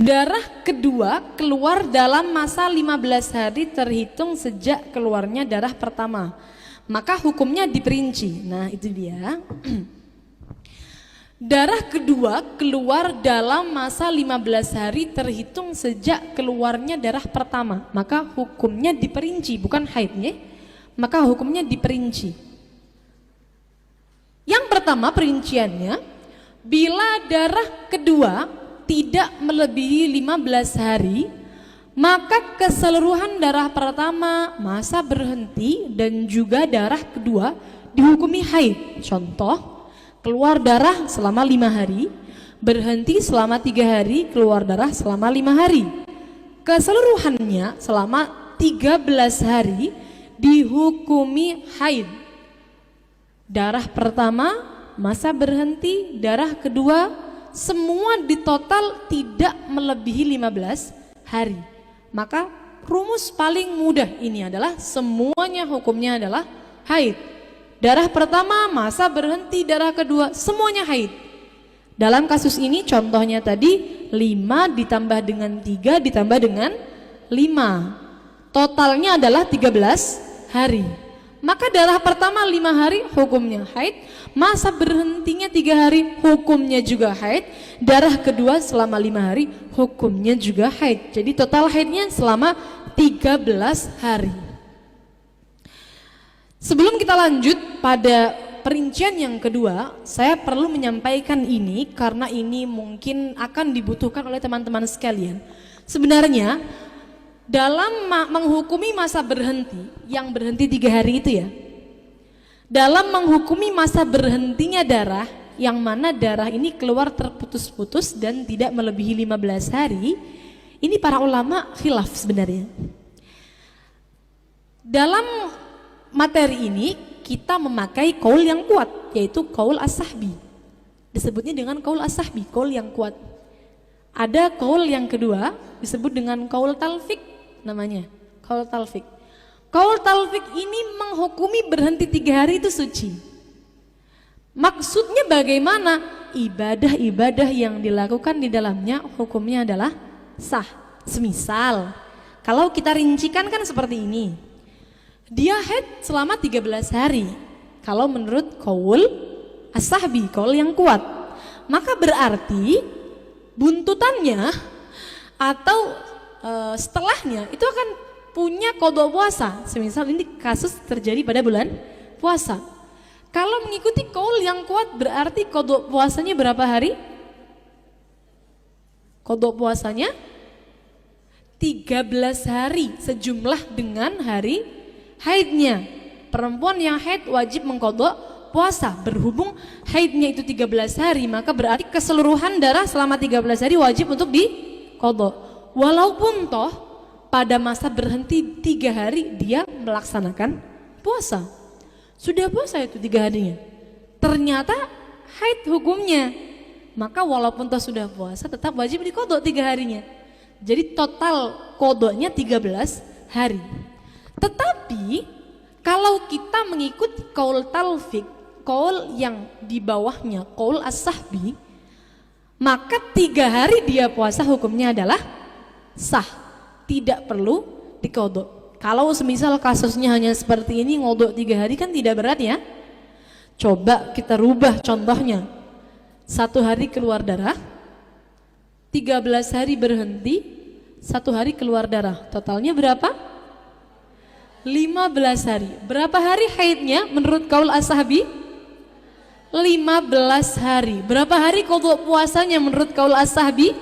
Darah kedua keluar dalam masa 15 hari terhitung sejak keluarnya darah pertama. Maka hukumnya diperinci. Nah, itu dia. Darah kedua keluar dalam masa 15 hari terhitung sejak keluarnya darah pertama. Maka hukumnya diperinci, bukan haidnya. Maka hukumnya diperinci. Yang pertama perinciannya, bila darah kedua tidak melebihi 15 hari, maka keseluruhan darah pertama masa berhenti dan juga darah kedua dihukumi haid. Contoh, keluar darah selama 5 hari, berhenti selama 3 hari, keluar darah selama 5 hari. Keseluruhannya selama 13 hari dihukumi haid. Darah pertama masa berhenti, darah kedua semua di total tidak melebihi 15 hari. Maka rumus paling mudah ini adalah semuanya hukumnya adalah haid. Darah pertama masa berhenti, darah kedua semuanya haid. Dalam kasus ini contohnya tadi 5 ditambah dengan 3 ditambah dengan 5. Totalnya adalah 13 hari. Maka darah pertama 5 hari hukumnya haid, masa berhentinya 3 hari hukumnya juga haid, darah kedua selama 5 hari hukumnya juga haid. Jadi total haidnya selama 13 hari. Sebelum kita lanjut pada perincian yang kedua, saya perlu menyampaikan ini karena ini mungkin akan dibutuhkan oleh teman-teman sekalian. Sebenarnya dalam menghukumi masa berhenti, yang berhenti 3 hari itu ya, dalam menghukumi masa berhentinya darah, yang mana darah ini keluar terputus-putus dan tidak melebihi 15 hari, ini para ulama khilaf sebenarnya. Dalam materi ini kita memakai qaul yang kuat, yaitu qaul as-sahbi. Disebutnya dengan qaul as-sahbi, qaul yang kuat. Ada qaul yang kedua disebut dengan qaul talfik, namanya qaul talfik. Qaul talfik ini menghukumi berhenti 3 hari itu suci. Maksudnya bagaimana? Ibadah-ibadah yang dilakukan di dalamnya hukumnya adalah sah. Semisal kalau kita rincikan kan seperti ini, dia haid selama 13 hari. Kalau menurut qaul as-sahbi, qaul yang kuat, maka berarti buntutannya atau setelahnya itu akan punya qada puasa. Semisal ini kasus terjadi pada bulan puasa. Kalau mengikuti qaul yang kuat berarti qada puasanya berapa hari? Qada puasanya 13 hari sejumlah dengan hari haidnya. Perempuan yang haid wajib mengqada puasa. Berhubung haidnya itu 13 hari, maka berarti keseluruhan darah selama 13 hari wajib untuk diqada. Walaupun toh pada masa berhenti 3 hari dia melaksanakan puasa. Sudah puasa itu 3 harinya, ternyata haid hukumnya, maka walaupun toh sudah puasa tetap wajib diqada 3 harinya. Jadi total qadanya 13 hari. Tetapi kalau kita mengikuti qaul talfik, qaul yang di bawahnya qaul as-sahbi, maka 3 hari dia puasa hukumnya adalah sah, tidak perlu diqada. Kalau semisal kasusnya hanya seperti ini, ngodok 3 hari kan tidak berat ya. Coba kita rubah contohnya, 1 hari keluar darah, 13 hari berhenti, 1 hari keluar darah, totalnya berapa? 15 hari. Berapa hari haidnya menurut qaul as-sahbi? 15 hari. Berapa hari qada puasanya menurut qaul as-sahbi?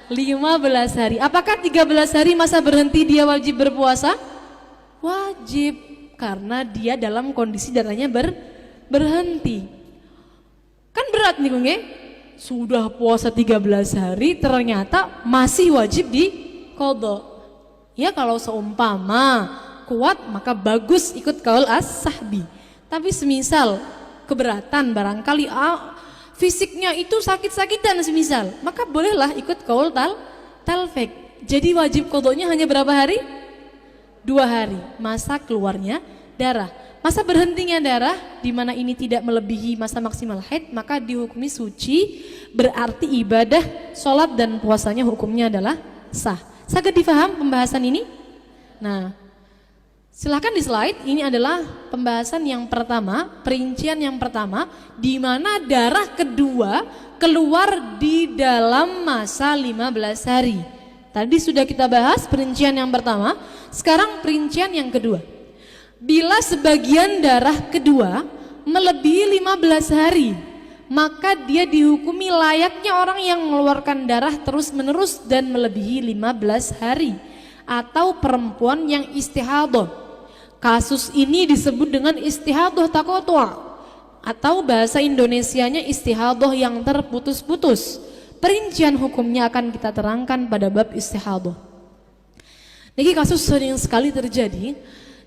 15 hari. Apakah 13 hari masa berhenti dia wajib berpuasa? Wajib. Karena dia dalam kondisi darahnya berhenti. Kan berat nih Kung ya? Sudah puasa 13 hari ternyata masih wajib di qadha. Ya kalau seumpama kuat maka bagus ikut kaul as-sahbi. Tapi semisal keberatan barangkali fisiknya itu sakit-sakitan semisal, maka bolehlah ikut kaul talfik. Jadi wajib qadhanya hanya berapa hari? 2 hari masa keluarnya darah. Masa berhentinya darah di mana ini tidak melebihi masa maksimal haid, maka dihukumi suci, berarti ibadah, sholat dan puasanya hukumnya adalah sah. Sangat difaham pembahasan ini? Nah, silakan di slide. Ini adalah pembahasan yang pertama, perincian yang pertama, di mana darah kedua keluar di dalam masa 15 hari. Tadi sudah kita bahas perincian yang pertama, sekarang perincian yang kedua. Bila sebagian darah kedua melebihi 15 hari, maka dia dihukumi layaknya orang yang mengeluarkan darah terus-menerus dan melebihi 15 hari, atau perempuan yang istihadah. Kasus ini disebut dengan istihadah taqatu', atau bahasa Indonesianya istihadah yang terputus-putus. Perincian hukumnya akan kita terangkan pada bab istihadah. Ini kasus sering sekali terjadi.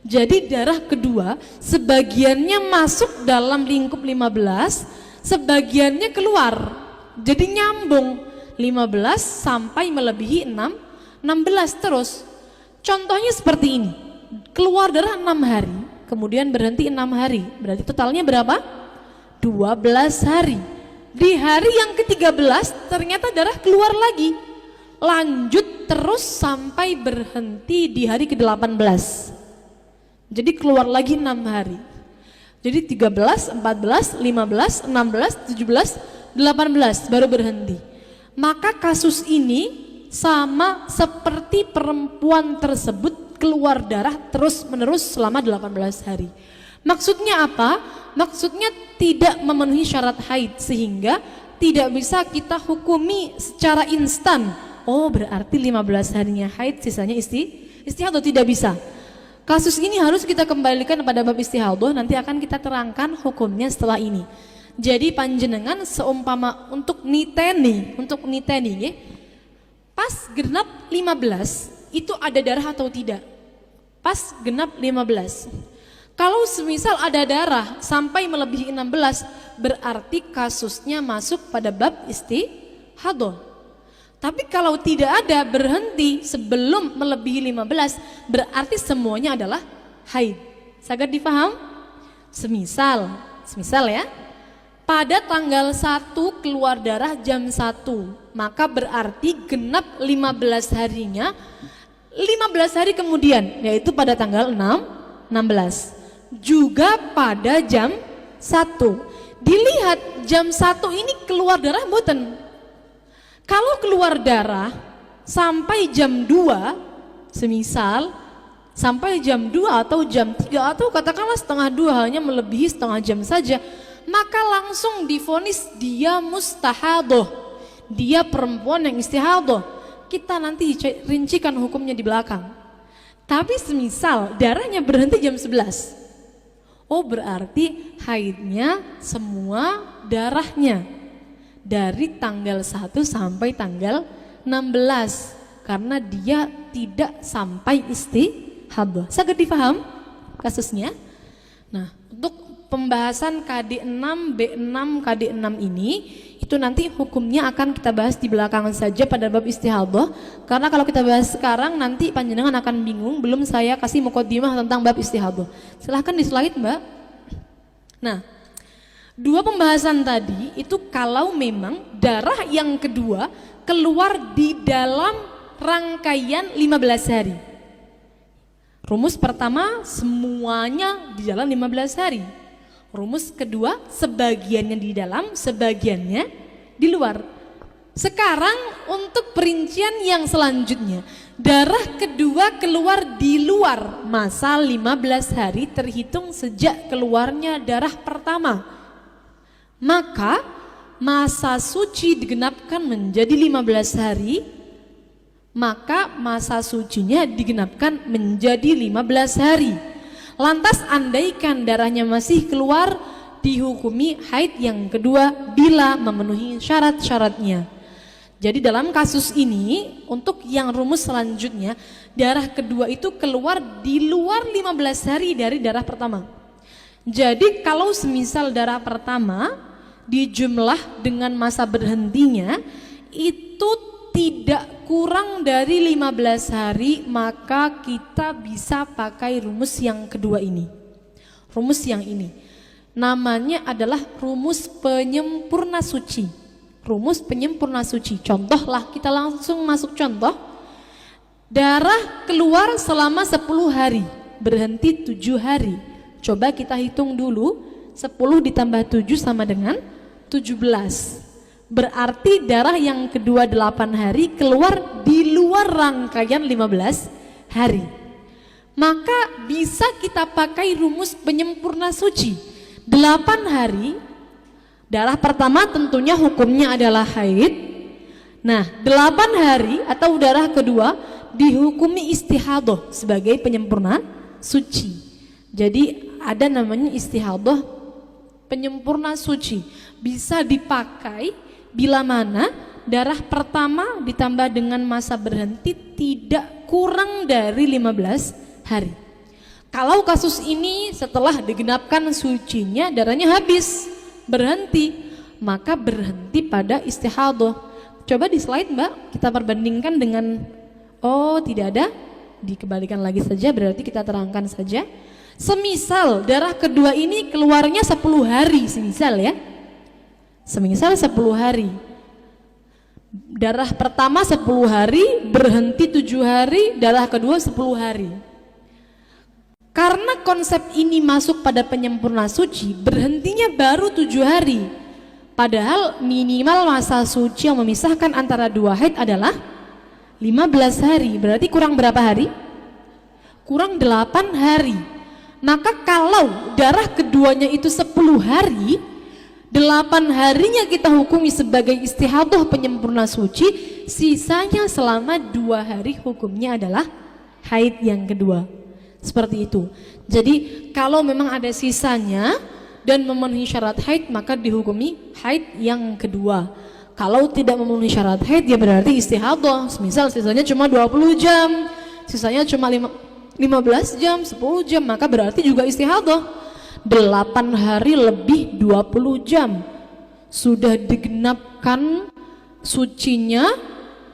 Jadi darah kedua sebagiannya masuk dalam lingkup 15, sebagiannya keluar. Jadi nyambung 15 sampai melebihi 16 terus. Contohnya seperti ini. Keluar darah 6 hari, kemudian berhenti 6 hari. Berarti totalnya berapa? 12 hari. Di hari yang ke-13 ternyata darah keluar lagi. Lanjut terus sampai berhenti di hari ke-18. Jadi keluar lagi 6 hari. Jadi 13, 14, 15, 16, 17, 18 baru berhenti. Maka kasus ini sama seperti perempuan tersebut keluar darah terus menerus selama 18 hari. Maksudnya apa? Maksudnya tidak memenuhi syarat haid, sehingga tidak bisa kita hukumi secara instan. Oh berarti 15 harinya haid, sisanya istihadah, tidak bisa. Kasus ini harus kita kembalikan pada bab istihadah, nanti akan kita terangkan hukumnya setelah ini. Jadi panjenengan seumpama untuk niteni ya, pas genap 15 itu ada darah atau tidak? Pas genap 15. Kalau semisal ada darah sampai melebihi 16, berarti kasusnya masuk pada bab istihadah. Tapi kalau tidak ada, berhenti sebelum melebihi 15, berarti semuanya adalah haid. Sangat difaham? Semisal ya, pada tanggal 1 keluar darah jam 1, maka berarti genap 15 harinya 15 hari kemudian, yaitu pada tanggal 16. Juga pada jam 1. Dilihat jam 1 ini keluar darah mboten. Kalau keluar darah sampai jam 2, semisal sampai jam 2 atau jam 3 atau katakanlah setengah 2, hanya melebihi setengah jam saja, maka langsung divonis dia mustahadah, dia perempuan yang istihadah. Kita nanti rincikan hukumnya di belakang. Tapi semisal darahnya berhenti jam 11, oh berarti haidnya semua darahnya dari tanggal 1 sampai tanggal 16, karena dia tidak sampai istihadah. Sangat difaham kasusnya? Nah, untuk pembahasan KD6, B6, KD6 ini itu nanti hukumnya akan kita bahas di belakangan saja pada bab istihadah, karena kalau kita bahas sekarang nanti panjenengan akan bingung, belum saya kasih muqaddimah tentang bab istihadah. Silahkan di slide Mbak. Nah, dua pembahasan tadi itu kalau memang darah yang kedua keluar di dalam rangkaian 15 hari. Rumus pertama semuanya di dalam 15 hari. Rumus kedua sebagiannya di dalam, sebagiannya di luar. Sekarang untuk perincian yang selanjutnya, darah kedua keluar di luar masa 15 hari terhitung sejak keluarnya darah pertama. Maka masa suci digenapkan menjadi 15 hari, maka masa sucinya digenapkan menjadi 15 hari. Lantas andaikan darahnya masih keluar, dihukumi haid yang kedua bila memenuhi syarat-syaratnya. Jadi dalam kasus ini, untuk yang rumus selanjutnya, darah kedua itu keluar di luar 15 hari dari darah pertama. Jadi kalau semisal darah pertama dijumlah dengan masa berhentinya itu tidak kurang dari 15 hari, maka kita bisa pakai rumus yang kedua ini. Rumus yang ini namanya adalah rumus penyempurna suci. Rumus penyempurna suci. Contohlah, kita langsung masuk contoh. Darah keluar selama 10 hari, berhenti 7 hari. Coba kita hitung dulu, 10 ditambah 7 sama dengan 17. Berarti darah yang kedua 8 hari keluar di luar rangkaian 15 hari. Maka bisa kita pakai rumus penyempurna suci. 8 hari, darah pertama tentunya hukumnya adalah haid. Nah, 8 hari atau darah kedua dihukumi istihadah sebagai penyempurna suci. Jadi ada namanya istihadah penyempurna suci. Bisa dipakai bila mana darah pertama ditambah dengan masa berhenti tidak kurang dari 15 hari. Kalau kasus ini setelah digenapkan sucinya darahnya habis, berhenti, maka berhenti pada istihadah. Coba di slide Mbak, kita perbandingkan dengan, oh tidak ada, dikembalikan lagi saja, berarti kita terangkan saja. Semisal darah kedua ini keluarnya 10 hari, semisal ya, semisal 10 hari, darah pertama 10 hari, berhenti 7 hari, darah kedua 10 hari. Karena konsep ini masuk pada penyempurna suci, berhentinya baru 7 hari. Padahal minimal masa suci yang memisahkan antara dua haid adalah 15 hari. Berarti kurang berapa hari? Kurang 8 hari. Maka kalau darah keduanya itu 10 hari, 8 harinya kita hukumi sebagai istihadah penyempurna suci, sisanya selama 2 hari hukumnya adalah haid yang kedua. Seperti itu. Jadi kalau memang ada sisanya dan memenuhi syarat haid, maka dihukumi haid yang kedua. Kalau tidak memenuhi syarat haid, ya berarti istihadah. Misal sisanya cuma 20 jam, sisanya cuma 15 jam, 10 jam, maka berarti juga istihadah. 8 hari lebih 20 jam. Sudah digenapkan sucinya,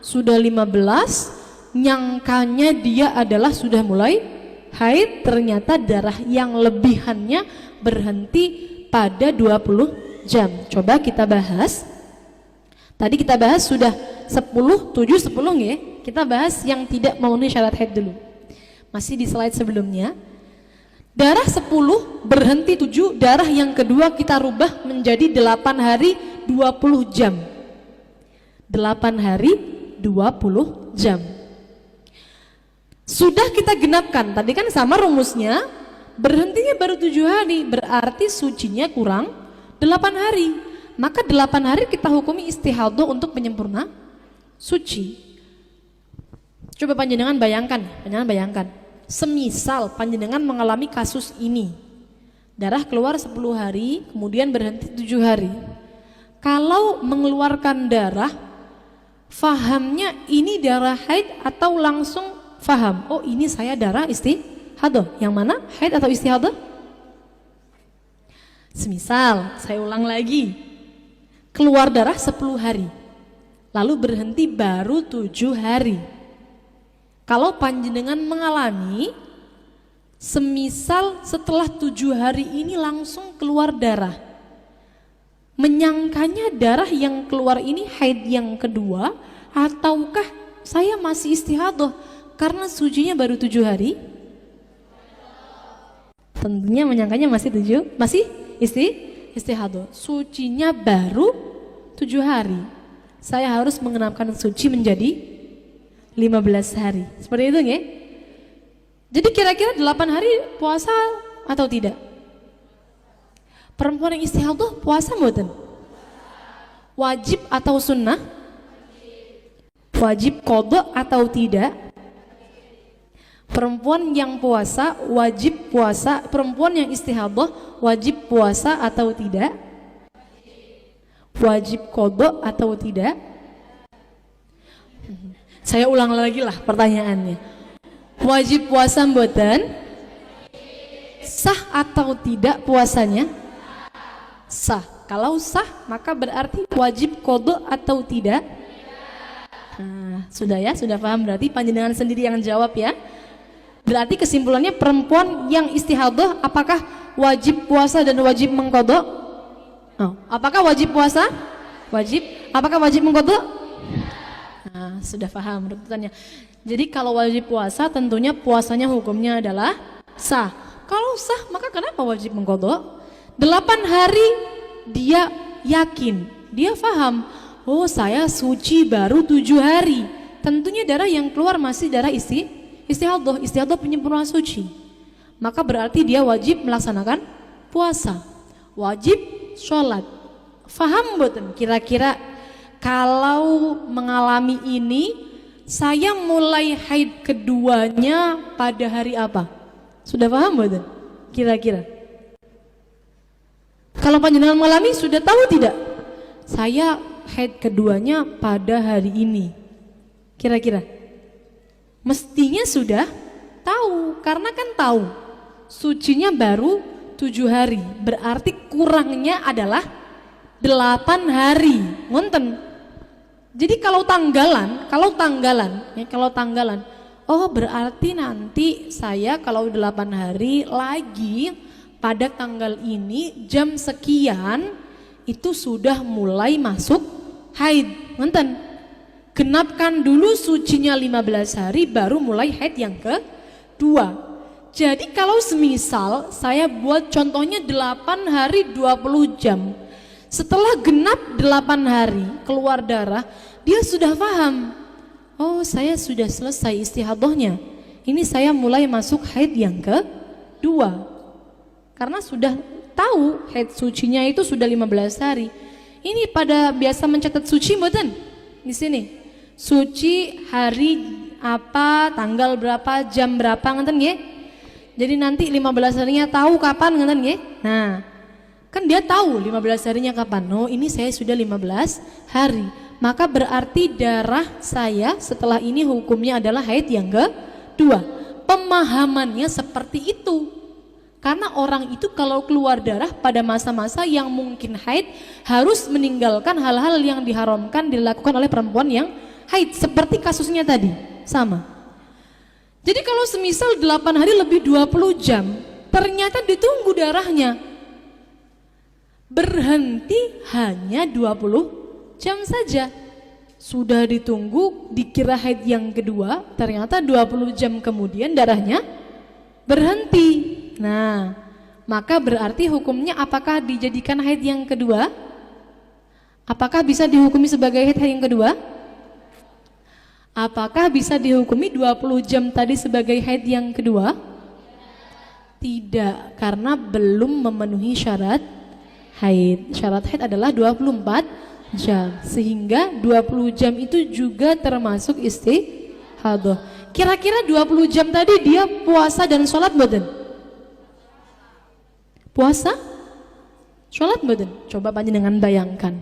sudah 15, nyangkanya dia adalah sudah mulai haid, ternyata darah yang lebihannya berhenti pada 20 jam. Coba kita bahas. Tadi kita bahas sudah 10, 7, 10 ya. Kita bahas yang tidak memenuhi syarat haid dulu. Masih di slide sebelumnya. Darah 10 berhenti 7, darah yang kedua kita rubah menjadi 8 hari 20 jam. 8 hari 20 jam. Sudah kita genapkan, tadi kan sama rumusnya, berhentinya baru 7 hari, berarti sucinya kurang 8 hari. Maka 8 hari kita hukumi istihadah untuk penyempurna suci. Coba panjenengan bayangkan, semisal panjenengan mengalami kasus ini, darah keluar 10 hari, kemudian berhenti 7 hari. Kalau mengeluarkan darah, fahamnya ini darah haid atau langsung faham, oh ini saya darah istihadah. Yang mana? Haid atau istihadah? Semisal, saya ulang lagi, keluar darah 10 hari, lalu berhenti baru 7 hari. Kalau panjenengan mengalami, semisal setelah 7 hari ini langsung keluar darah, menyangkanya darah yang keluar ini haid yang kedua, ataukah saya masih istihadah? Karena sucinya baru 7 hari, tentunya menyangkanya masih istihadah. Sucinya baru 7 hari, saya harus mengenapkan suci menjadi 15 hari. Seperti itu ya. Jadi kira-kira 8 hari puasa atau tidak? Perempuan yang istihadah puasa mboten? Wajib atau sunnah? Wajib qadha atau tidak? Perempuan yang puasa wajib puasa, perempuan yang istihadah wajib puasa atau tidak? Wajib qada atau tidak? Saya ulang lagi lah pertanyaannya. Wajib puasa mboten? Sah atau tidak puasanya? Sah. Kalau sah maka berarti wajib qada atau tidak? Nah, sudah ya, sudah paham berarti panjenengan sendiri yang jawab ya. Berarti kesimpulannya perempuan yang istihadah apakah wajib puasa dan wajib mengqada? Oh, apakah wajib puasa? Wajib. Apakah wajib mengqada? Nah, sudah paham runtutannya. Jadi kalau wajib puasa tentunya puasanya hukumnya adalah sah. Kalau sah maka kenapa wajib mengqada? 8 hari dia yakin, dia paham, oh saya suci baru 7 hari. Tentunya darah yang keluar masih darah istihadah, istihadah penyempurnaan suci. Maka berarti dia wajib melaksanakan puasa, wajib sholat. Faham mboten? Kira-kira kalau mengalami ini, saya mulai haid keduanya pada hari apa? Sudah paham mboten? Kira-kira. Kalau panjenengan mengalami sudah tahu tidak? Saya haid keduanya pada hari ini. Kira-kira. Mestinya sudah tahu, karena kan tahu. Sucinya baru 7 hari, berarti kurangnya adalah 8 hari. Ngonten. Jadi kalau tanggalan, oh berarti nanti saya kalau 8 hari lagi pada tanggal ini jam sekian itu sudah mulai masuk haid. Ngonten. Genapkan dulu sucinya 15 hari baru mulai haid yang kedua. Jadi kalau semisal saya buat contohnya 8 hari 20 jam. Setelah genap 8 hari keluar darah, dia sudah paham. Oh, saya sudah selesai istihadahnya. Ini saya mulai masuk haid yang kedua. Karena sudah tahu haid sucinya itu sudah 15 hari. Ini pada biasa mencatat suci mboten? Di sini. Suci hari apa, tanggal berapa, jam berapa ngeten nggih? Jadi nanti 15 harinya tahu kapan ngeten nggih? Nah, kan dia tahu 15 harinya kapan. Oh, ini saya sudah 15 hari. Maka berarti darah saya setelah ini hukumnya adalah haid yang kedua. Pemahamannya seperti itu. Karena orang itu kalau keluar darah pada masa-masa yang mungkin haid harus meninggalkan hal-hal yang diharamkan dilakukan oleh perempuan yang haid. Seperti kasusnya tadi, sama. Jadi kalau semisal 8 hari lebih 20 jam, ternyata ditunggu darahnya. Berhenti hanya 20 jam saja. Sudah ditunggu, dikira haid yang kedua, ternyata 20 jam kemudian darahnya berhenti. Nah, maka berarti hukumnya apakah dijadikan haid yang kedua? Apakah bisa dihukumi sebagai haid yang kedua? Apakah bisa dihukumi 20 jam tadi sebagai haid yang kedua? Tidak, karena belum memenuhi syarat haid. Syarat haid adalah 24 jam. Sehingga 20 jam itu juga termasuk istihadah. Kira-kira 20 jam tadi dia puasa dan sholat mboten? Puasa? Sholat mboten? Coba panjenengan bayangkan.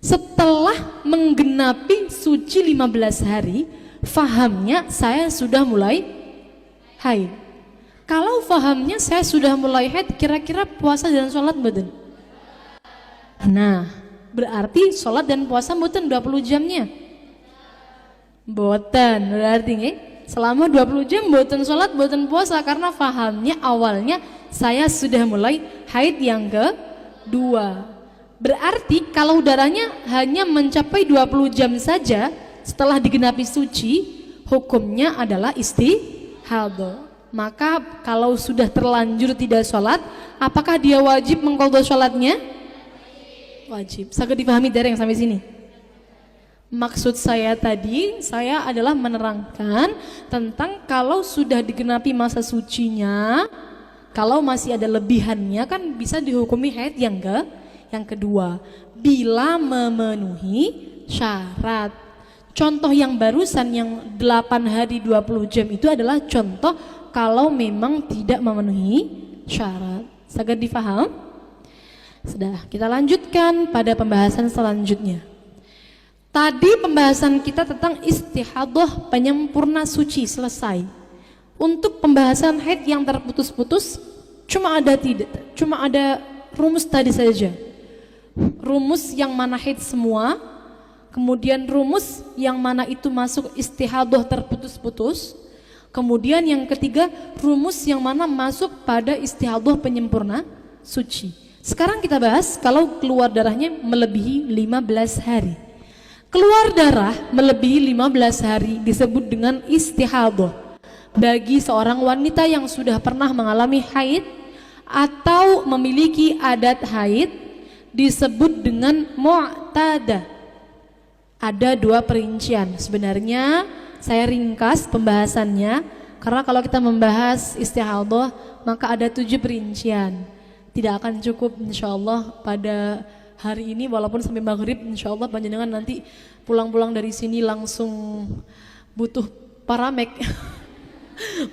Setelah menggenapi suci 15 hari, fahamnya saya sudah mulai haid. Kalau fahamnya saya sudah mulai haid, kira-kira puasa dan sholat mboten? Nah, berarti sholat dan puasa mboten 20 jamnya? Mboten, berarti nggih. Selama 20 jam mboten sholat, mboten puasa, karena fahamnya awalnya saya sudah mulai haid yang kedua. Berarti kalau darahnya hanya mencapai 20 jam saja setelah digenapi suci, hukumnya adalah istihadah. Maka kalau sudah terlanjur tidak sholat, apakah dia wajib mengqadha sholatnya? Wajib. Saged dipahami dari yang sampai sini? Maksud saya tadi, saya adalah menerangkan tentang kalau sudah digenapi masa sucinya, kalau masih ada lebihannya kan bisa dihukumi haid yang kedua bila memenuhi syarat. Contoh yang barusan yang 8 hari 20 jam itu adalah contoh kalau memang tidak memenuhi syarat. Sangat difaham? Sudah, kita lanjutkan pada pembahasan selanjutnya. Tadi pembahasan kita tentang istihadah penyempurna suci selesai. Untuk pembahasan haid yang terputus-putus cuma ada rumus tadi saja. Rumus yang mana haid semua, kemudian rumus yang mana itu masuk istihadah terputus-putus, kemudian yang ketiga rumus yang mana masuk pada istihadah penyempurna suci. Sekarang kita bahas kalau keluar darahnya melebihi 15 hari. Keluar darah melebihi 15 hari disebut dengan istihadah. Bagi seorang wanita yang sudah pernah mengalami haid atau memiliki adat haid disebut dengan mu'tadah. Ada 2 perincian. Sebenarnya saya ringkas pembahasannya karena kalau kita membahas istihadah maka ada 7 perincian. Tidak akan cukup insyaallah pada hari ini walaupun sampai maghrib insyaallah panjenengan nanti pulang-pulang dari sini langsung butuh paramek.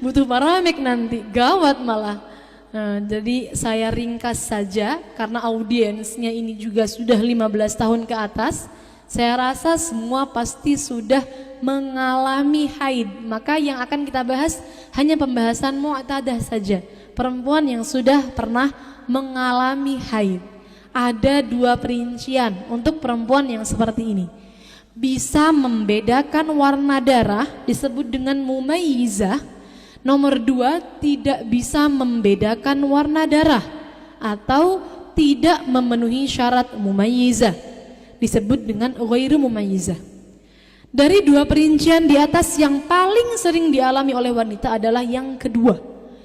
Butuh paramek nanti, gawat malah. Nah, jadi saya ringkas saja karena audiensnya ini juga sudah 15 tahun ke atas. Saya rasa semua pasti sudah mengalami haid. Maka yang akan kita bahas hanya pembahasan mu'tadah saja. Perempuan yang sudah pernah mengalami haid. Ada 2 perincian untuk perempuan yang seperti ini. Bisa membedakan warna darah disebut dengan mumayyizah. Nomor 2, tidak bisa membedakan warna darah atau tidak memenuhi syarat mumayyizah disebut dengan ghairu mumayyizah. Dari 2 perincian di atas yang paling sering dialami oleh wanita adalah yang kedua,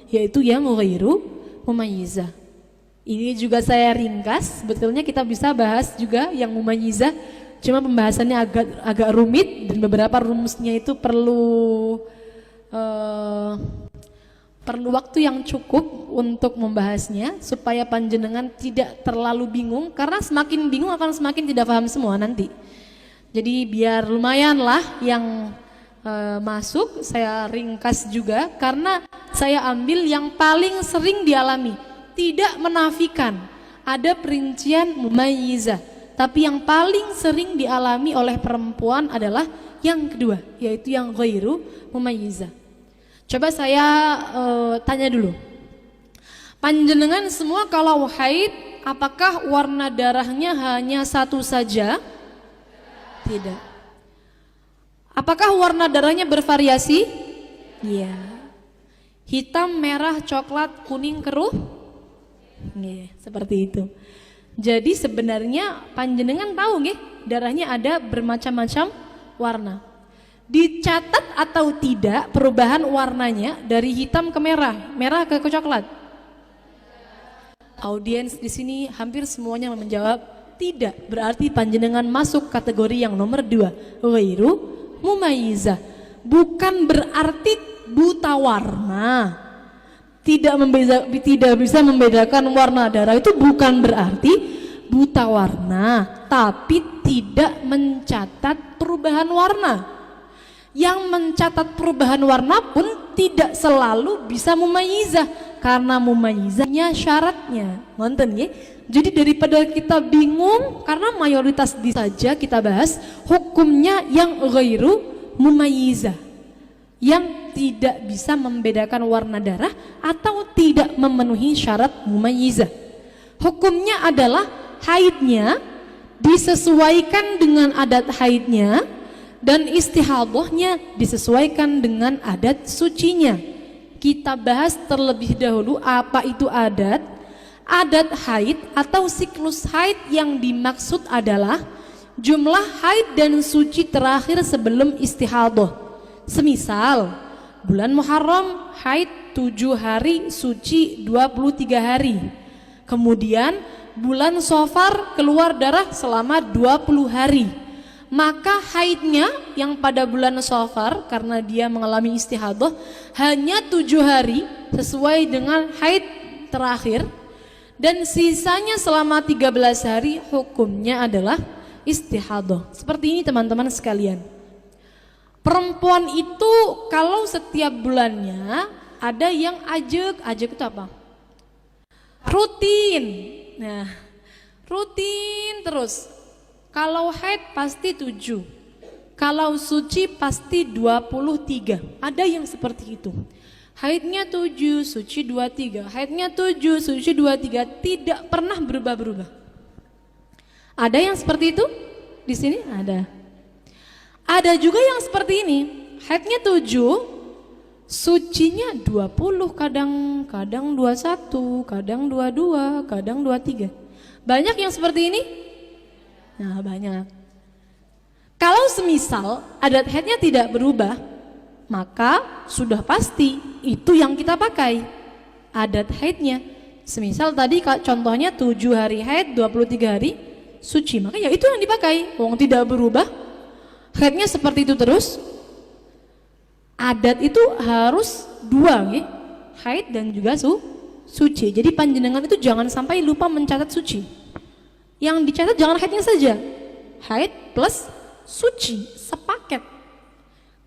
yaitu yang ghairu mumayyizah. Ini juga saya ringkas, sebetulnya kita bisa bahas juga yang mumayyizah, cuma pembahasannya agak rumit dan beberapa rumusnya itu perlu waktu yang cukup untuk membahasnya supaya panjenengan tidak terlalu bingung, karena semakin bingung akan semakin tidak paham semua nanti. Jadi biar lumayan lah yang masuk, saya ringkas juga karena saya ambil yang paling sering dialami. Tidak menafikan ada perincian mumayyizah, tapi yang paling sering dialami oleh perempuan adalah yang kedua, yaitu yang ghairu mumayyizah. Coba saya tanya dulu, panjenengan semua kalau haid apakah warna darahnya hanya satu saja? Tidak. Apakah warna darahnya bervariasi? Iya. Hitam, merah, coklat, kuning, keruh? Iya, seperti itu. Jadi sebenarnya panjenengan tahu nggih, darahnya ada bermacam-macam warna. Dicatat atau tidak perubahan warnanya dari hitam ke merah, merah ke coklat? Audiens di sini hampir semuanya menjawab tidak. Berarti panjenengan masuk kategori yang nomor 2, ghairu mumayyizah. Bukan berarti buta warna. Tidak bisa membedakan warna darah itu bukan berarti buta warna, tapi tidak mencatat perubahan warna. Yang mencatat perubahan warna pun tidak selalu bisa mumayyizah, karena mumayyizahnya syaratnya. Nonton ya. Jadi daripada kita bingung, karena mayoritas saja kita bahas hukumnya yang ghairu mumayyizah, yang tidak bisa membedakan warna darah atau tidak memenuhi syarat mumayyizah. Hukumnya adalah haidnya disesuaikan dengan adat haidnya dan istihadahnya disesuaikan dengan adat sucinya. Kita bahas terlebih dahulu apa itu adat. Adat haid atau siklus haid yang dimaksud adalah jumlah haid dan suci terakhir sebelum istihadah. Semisal bulan Muharram haid 7 hari, suci 23 hari. Kemudian bulan Safar keluar darah selama 20 hari. Maka haidnya yang pada bulan Safar karena dia mengalami istihadah hanya 7 hari sesuai dengan haid terakhir, dan sisanya selama 13 hari hukumnya adalah istihadah. Seperti ini teman-teman sekalian. Perempuan itu kalau setiap bulannya ada yang ajek itu apa? Rutin. Nah, rutin terus. Kalau haid pasti 7. Kalau suci pasti 23. Ada yang seperti itu. Haidnya 7, suci 23. Haidnya 7, suci 23. Tidak pernah berubah-berubah. Ada yang seperti itu? Di sini ada. Ada juga yang seperti ini. Haidnya 7, sucinya 20, kadang 21, kadang 22, kadang 23. Banyak yang seperti ini? Nah, banyak. Kalau semisal adat haidnya tidak berubah, maka sudah pasti itu yang kita pakai adat haidnya. Semisal tadi contohnya 7 hari haid, 23 hari suci, maka ya itu yang dipakai. Wong tidak berubah, haidnya seperti itu terus. Adat itu harus 2 ya, haid dan juga suci. Jadi panjenengan itu jangan sampai lupa mencatat suci. Yang dicatat jangan haidnya saja, haid plus suci sepaket.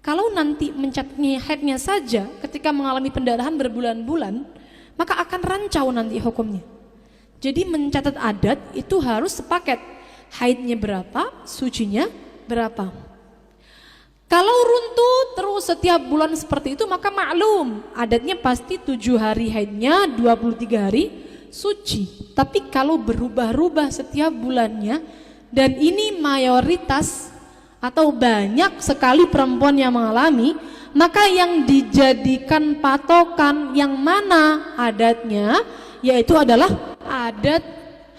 Kalau nanti mencatatnya haidnya saja ketika mengalami pendarahan berbulan-bulan, maka akan rancau nanti hukumnya. Jadi mencatat adat itu harus sepaket, haidnya berapa, sucinya berapa. Kalau runtuh terus setiap bulan seperti itu, maka maklum adatnya pasti 7 hari haidnya, 23 hari suci. Tapi kalau berubah-ubah setiap bulannya, dan ini mayoritas atau banyak sekali perempuan yang mengalami, maka yang dijadikan patokan yang mana adatnya, yaitu adalah adat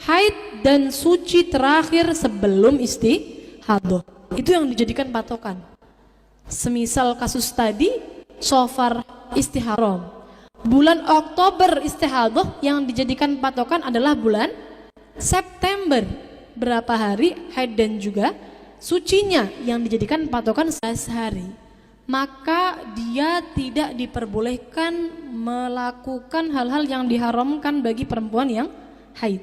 haid dan suci terakhir sebelum istihadah. Itu yang dijadikan patokan. Semisal kasus tadi, Safar istiharam, bulan Oktober istihadah, yang dijadikan patokan adalah bulan September. Berapa hari haid dan juga sucinya yang dijadikan patokan 11 hari. Maka dia tidak diperbolehkan melakukan hal-hal yang diharamkan bagi perempuan yang haid.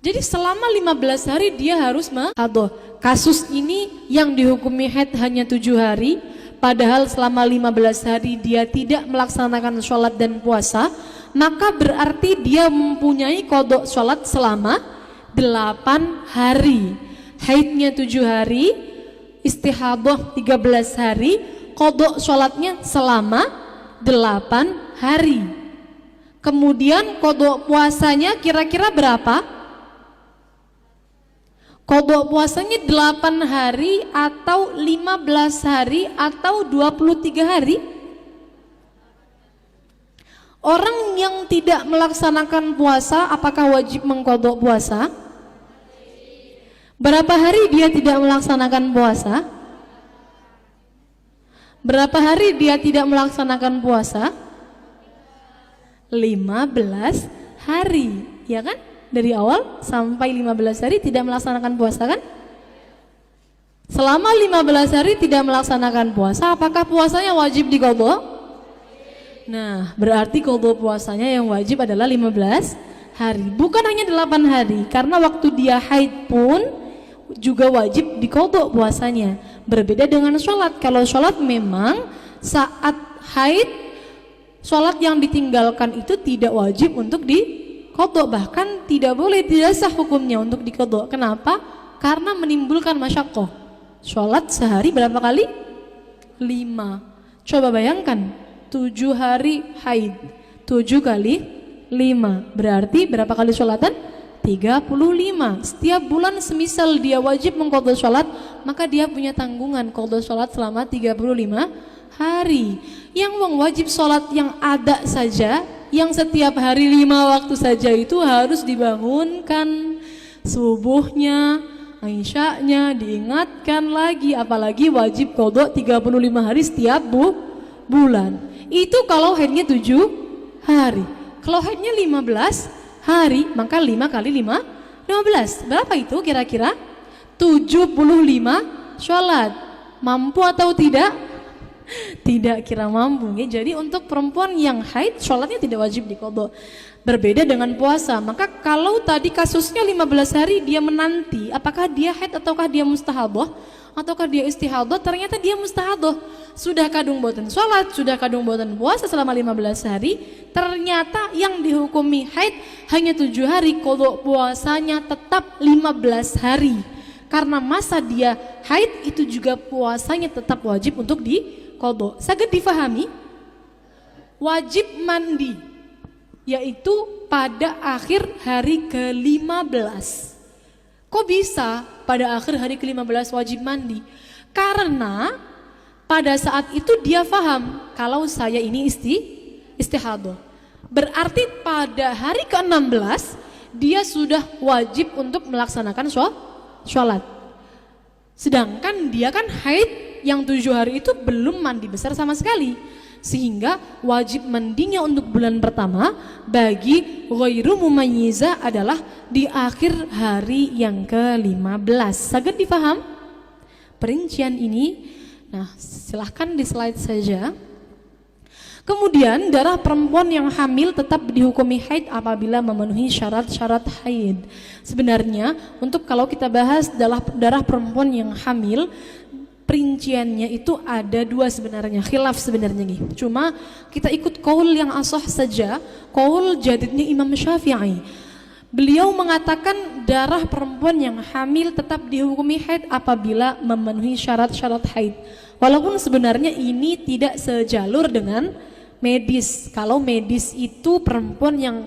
Jadi selama 15 hari dia harus istihadah. Kasus ini yang dihukumi haid hanya 7 hari, padahal selama 15 hari dia tidak melaksanakan sholat dan puasa, maka berarti dia mempunyai qadha sholat selama 8 hari. Haidnya 7 hari, istihadah 13 hari, qadha sholatnya selama 8 hari. Kemudian qadha puasanya kira-kira berapa? Qadha puasanya 8 hari atau 15 hari atau 23 hari? Orang yang tidak melaksanakan puasa apakah wajib mengqadha puasa? Berapa hari dia tidak melaksanakan puasa? Berapa hari dia tidak melaksanakan puasa? 15 hari, ya kan? Dari awal sampai 15 hari tidak melaksanakan puasa kan? Selama 15 hari tidak melaksanakan puasa, apakah puasanya wajib diqadha? Nah, berarti qadha puasanya yang wajib adalah 15 hari, bukan hanya 8 hari, karena waktu dia haid pun juga wajib diqadha puasanya. Berbeda dengan sholat. Kalau sholat memang saat haid, sholat yang ditinggalkan itu tidak wajib untuk diqadha, bahkan tidak boleh, tidak sah hukumnya untuk diqadha. Kenapa? Karena menimbulkan masyaqqah. Sholat sehari berapa kali? 5. Coba bayangkan 7 hari haid, 7 kali 5 berarti berapa kali sholatan? 35. Setiap bulan semisal dia wajib mengqadha sholat, maka dia punya tanggungan qadha sholat selama 35 hari. Yang wajib sholat yang ada saja, yang setiap hari 5 waktu saja itu harus dibangunkan subuhnya, Aisyahnya diingatkan lagi, apalagi wajib qadha 35 hari setiap bulan. Itu kalau haidnya 7 hari. Kalau haidnya 15 hari, maka 5 kali 5, 15. Berapa itu kira-kira? 75 sholat. Mampu atau tidak? Tidak kira mampu ya. Jadi untuk perempuan yang haid, sholatnya tidak wajib diqadha. Berbeda dengan puasa. Maka kalau tadi kasusnya 15 hari dia menanti, apakah dia haid ataukah dia mustahabah? ataukah dia istihadah, ternyata dia mustahadah. Sudah kadung boten sholat, sudah kadung boten puasa selama 15 hari, ternyata yang dihukumi haid hanya 7 hari, qadha puasanya tetap 15 hari. Karena masa dia haid itu juga puasanya tetap wajib untuk diqadha. Saged difahami? Wajib mandi, yaitu pada akhir hari ke-15. Kok bisa pada akhir hari ke-15 wajib mandi? Karena pada saat itu dia faham kalau saya ini istihadah. Berarti pada hari ke-16 dia sudah wajib untuk melaksanakan sholat. Sedangkan dia kan haid yang 7 hari itu belum mandi besar sama sekali. Sehingga wajib mandinya untuk bulan pertama bagi ghairu mumayyiza adalah di akhir hari yang ke-15. Saged difaham perincian ini? Nah, silahkan di slide saja. Kemudian darah perempuan yang hamil tetap dihukumi haid apabila memenuhi syarat-syarat haid. Sebenarnya untuk kalau kita bahas darah perempuan yang hamil, perinciannya itu ada 2 sebenarnya, khilaf sebenarnya nih. Cuma kita ikut qaul yang ashah saja, qaul jadidnya Imam Syafi'i. Beliau mengatakan darah perempuan yang hamil tetap dihukumi haid apabila memenuhi syarat-syarat haid. Walaupun sebenarnya ini tidak sejalur dengan medis. Kalau medis itu perempuan yang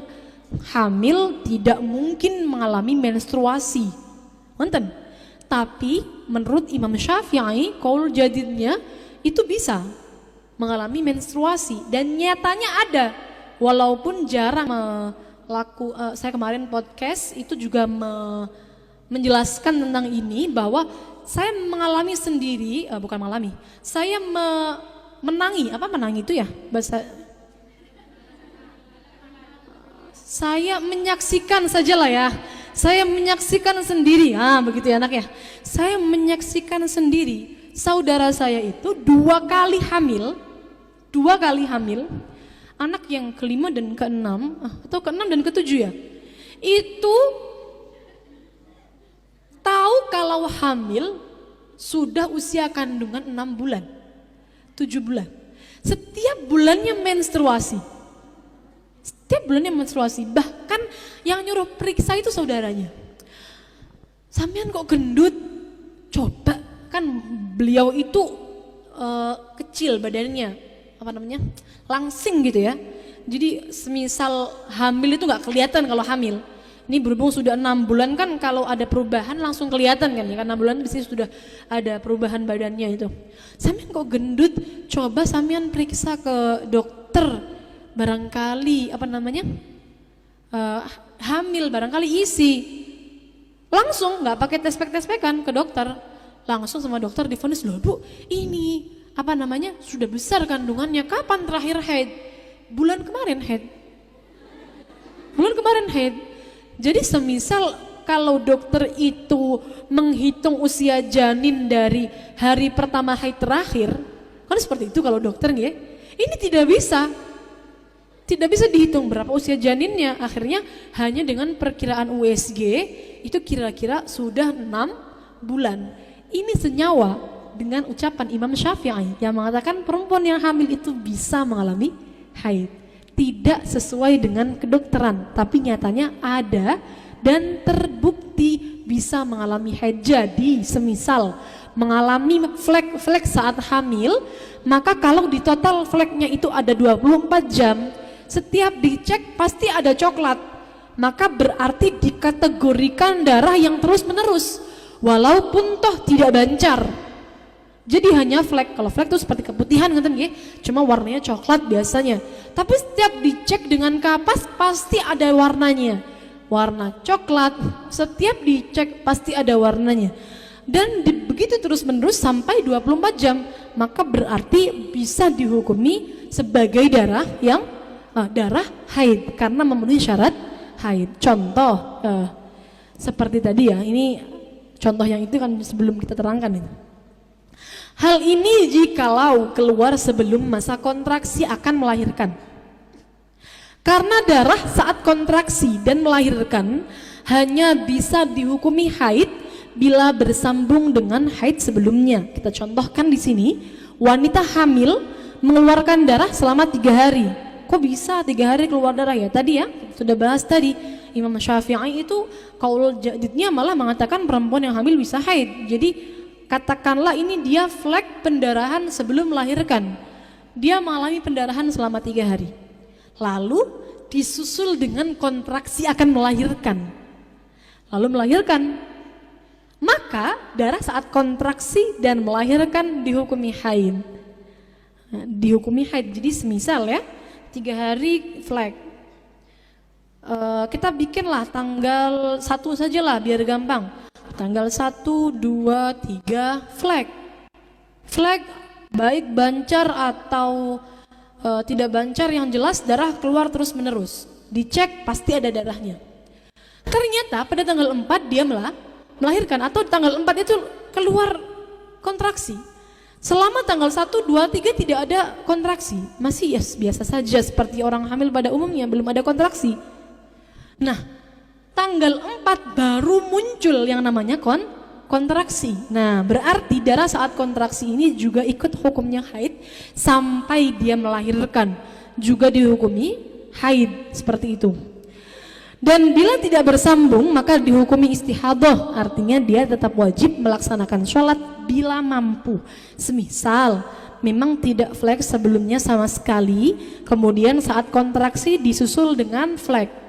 hamil tidak mungkin mengalami menstruasi. Wonten. Tapi menurut Imam Syafi'i, qaul jadidnya itu bisa mengalami menstruasi dan nyatanya ada. Walaupun jarang saya kemarin podcast itu juga menjelaskan tentang ini bahwa saya mengalami sendiri, bukan mengalami, saya menangi itu ya bahasa. Saya menyaksikan sajalah ya. Saya menyaksikan sendiri, begitu ya anak ya. Saya menyaksikan sendiri saudara saya itu 2 kali hamil, anak yang ke-5 dan ke-6 atau ke-6 dan ke-7 ya. Itu tahu kalau hamil sudah usia kandungan 6 bulan, 7 bulan. Setiap bulannya menstruasi. Bahkan yang nyuruh periksa itu saudaranya. Sampean kok gendut? Coba, kan beliau itu kecil badannya, langsing gitu ya. Jadi semisal hamil itu nggak kelihatan kalau hamil. Ini berhubung sudah 6 bulan kan kalau ada perubahan langsung kelihatan kan ya, karena 6 bulan biasanya sudah ada perubahan badannya itu. Sampean kok gendut? Coba sampean periksa ke dokter. Barangkali hamil, barangkali isi. Langsung nggak pakai tes-spekan ke dokter, langsung sama dokter divonis, loh Bu, ini sudah besar kandungannya. Kapan terakhir haid? Bulan kemarin haid. Jadi semisal kalau dokter itu menghitung usia janin dari hari pertama haid terakhir, kan seperti itu kalau dokter nggih. Ini tidak bisa dihitung berapa usia janinnya. Akhirnya hanya dengan perkiraan USG itu kira-kira sudah 6 bulan. Ini senyawa dengan ucapan Imam Syafi'i yang mengatakan perempuan yang hamil itu bisa mengalami haid. Tidak sesuai dengan kedokteran, tapi nyatanya ada dan terbukti bisa mengalami haid. Jadi semisal mengalami flek saat hamil, maka kalau di total fleknya itu ada 24 jam, setiap dicek pasti ada coklat, maka berarti dikategorikan darah yang terus menerus walaupun toh tidak bancar. Jadi hanya flek, kalau flek itu seperti keputihan ngeten nggih, cuma warnanya coklat biasanya. Tapi setiap dicek dengan kapas pasti ada warnanya, warna coklat. Setiap dicek pasti ada warnanya. Dan begitu terus menerus sampai 24 jam, maka berarti bisa dihukumi sebagai darah yang darah haid karena memenuhi syarat haid. Contoh seperti tadi ya, ini contoh yang itu kan sebelum kita terangkan ini. Hal ini jikalau keluar sebelum masa kontraksi akan melahirkan. Karena darah saat kontraksi dan melahirkan hanya bisa dihukumi haid bila bersambung dengan haid sebelumnya. Kita contohkan di sini, wanita hamil mengeluarkan darah selama 3 hari. Kok bisa 3 hari keluar darah ya? Tadi ya, sudah bahas tadi. Imam Syafi'i itu qaul jadidnya malah mengatakan perempuan yang hamil bisa haid. Jadi katakanlah ini dia flek pendarahan sebelum melahirkan. Dia mengalami pendarahan selama 3 hari. Lalu disusul dengan kontraksi akan melahirkan. Lalu melahirkan. Maka darah saat kontraksi dan melahirkan dihukumi haid. Dihukumi haid. Jadi semisal ya 3 hari flek. Kita bikinlah tanggal 1 saja lah biar gampang. Tanggal 1, 2, 3 flek. Flek baik bancar atau tidak bancar, yang jelas darah keluar terus menerus. Dicek pasti ada darahnya. Ternyata pada tanggal 4 dia melahirkan, atau tanggal 4 itu keluar kontraksi. Selama tanggal 1, 2, 3 tidak ada kontraksi. Masih ya biasa saja seperti orang hamil pada umumnya, belum ada kontraksi. Nah, tanggal 4 baru muncul yang namanya kontraksi. Nah, berarti darah saat kontraksi ini juga ikut hukumnya haid sampai dia melahirkan, juga dihukumi haid seperti itu. Dan bila tidak bersambung maka dihukumi istihadah, artinya dia tetap wajib melaksanakan sholat bila mampu. Semisal memang tidak flek sebelumnya sama sekali, kemudian saat kontraksi disusul dengan flek.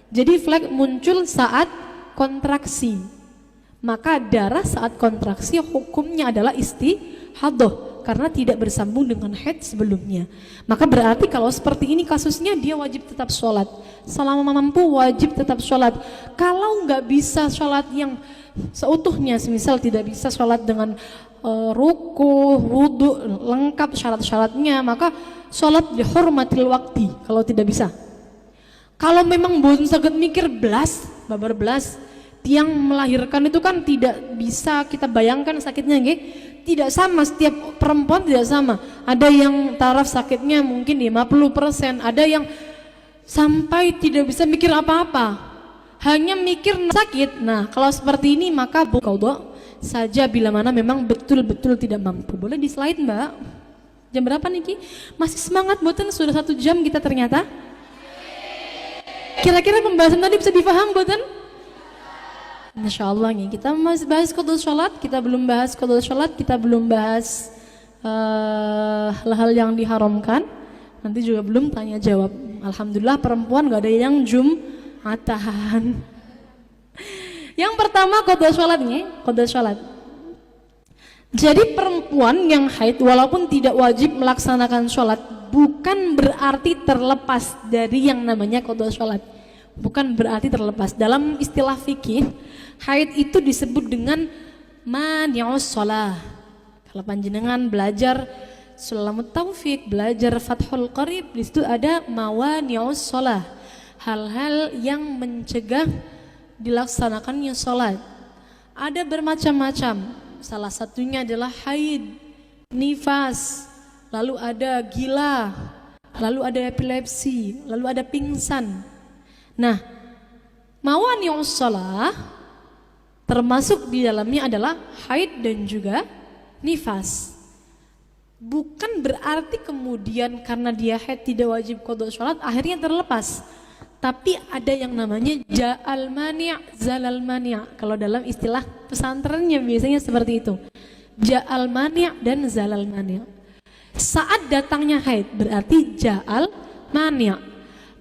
Jadi flek muncul saat kontraksi, maka darah saat kontraksi hukumnya adalah istihadah karena tidak bersambung dengan haid sebelumnya. Maka berarti kalau seperti ini kasusnya dia wajib tetap sholat. Selama mampu wajib tetap sholat. Kalau nggak bisa sholat yang seutuhnya, semisal tidak bisa sholat dengan ruku, wudu lengkap syarat-syaratnya, maka sholat dihormatil wakti kalau tidak bisa. Kalau memang belum sakit mikir babar belas, tiang melahirkan itu kan tidak bisa kita bayangkan sakitnya, nggih. Tidak sama, setiap perempuan tidak sama. Ada yang taraf sakitnya mungkin 50%, ada yang sampai tidak bisa mikir apa-apa, hanya mikir sakit. Nah, kalau seperti ini maka qadha saja bila mana memang betul-betul tidak mampu. Boleh di slide, Mbak? Jam berapa niki? Masih semangat boten? Sudah 1 jam kita ternyata. Kira-kira pembahasan tadi bisa difaham boten? Masya Allah nih, kita masih bahas qadha sholat, kita belum bahas qadha sholat, kita belum bahas hal-hal yang diharamkan, nanti juga belum tanya jawab. Alhamdulillah perempuan gak ada yang jum'atan. Yang pertama qadha sholat nih, qadha sholat. Jadi perempuan yang haid walaupun tidak wajib melaksanakan sholat, bukan berarti terlepas dari yang namanya qadha sholat. Bukan berarti terlepas. Dalam istilah fikih, haid itu disebut dengan mani'us shalah. Kalau panjenengan belajar Sulamut Taufik, belajar Fathul Qarib, di situ ada mawani'us shalah, hal-hal yang mencegah dilaksanakannya sholat. Ada bermacam-macam. Salah satunya adalah haid, nifas, lalu ada gila, lalu ada epilepsi, lalu ada pingsan. Nah, mawani'us shalah termasuk di dalamnya adalah haid dan juga nifas. Bukan berarti kemudian karena dia haid tidak wajib qadha sholat akhirnya terlepas. Tapi ada yang namanya ja'al mani', zalal mani'. Kalau dalam istilah pesantrennya biasanya seperti itu. Ja'al mani' dan zalal mani'. Saat datangnya haid berarti ja'al mani'.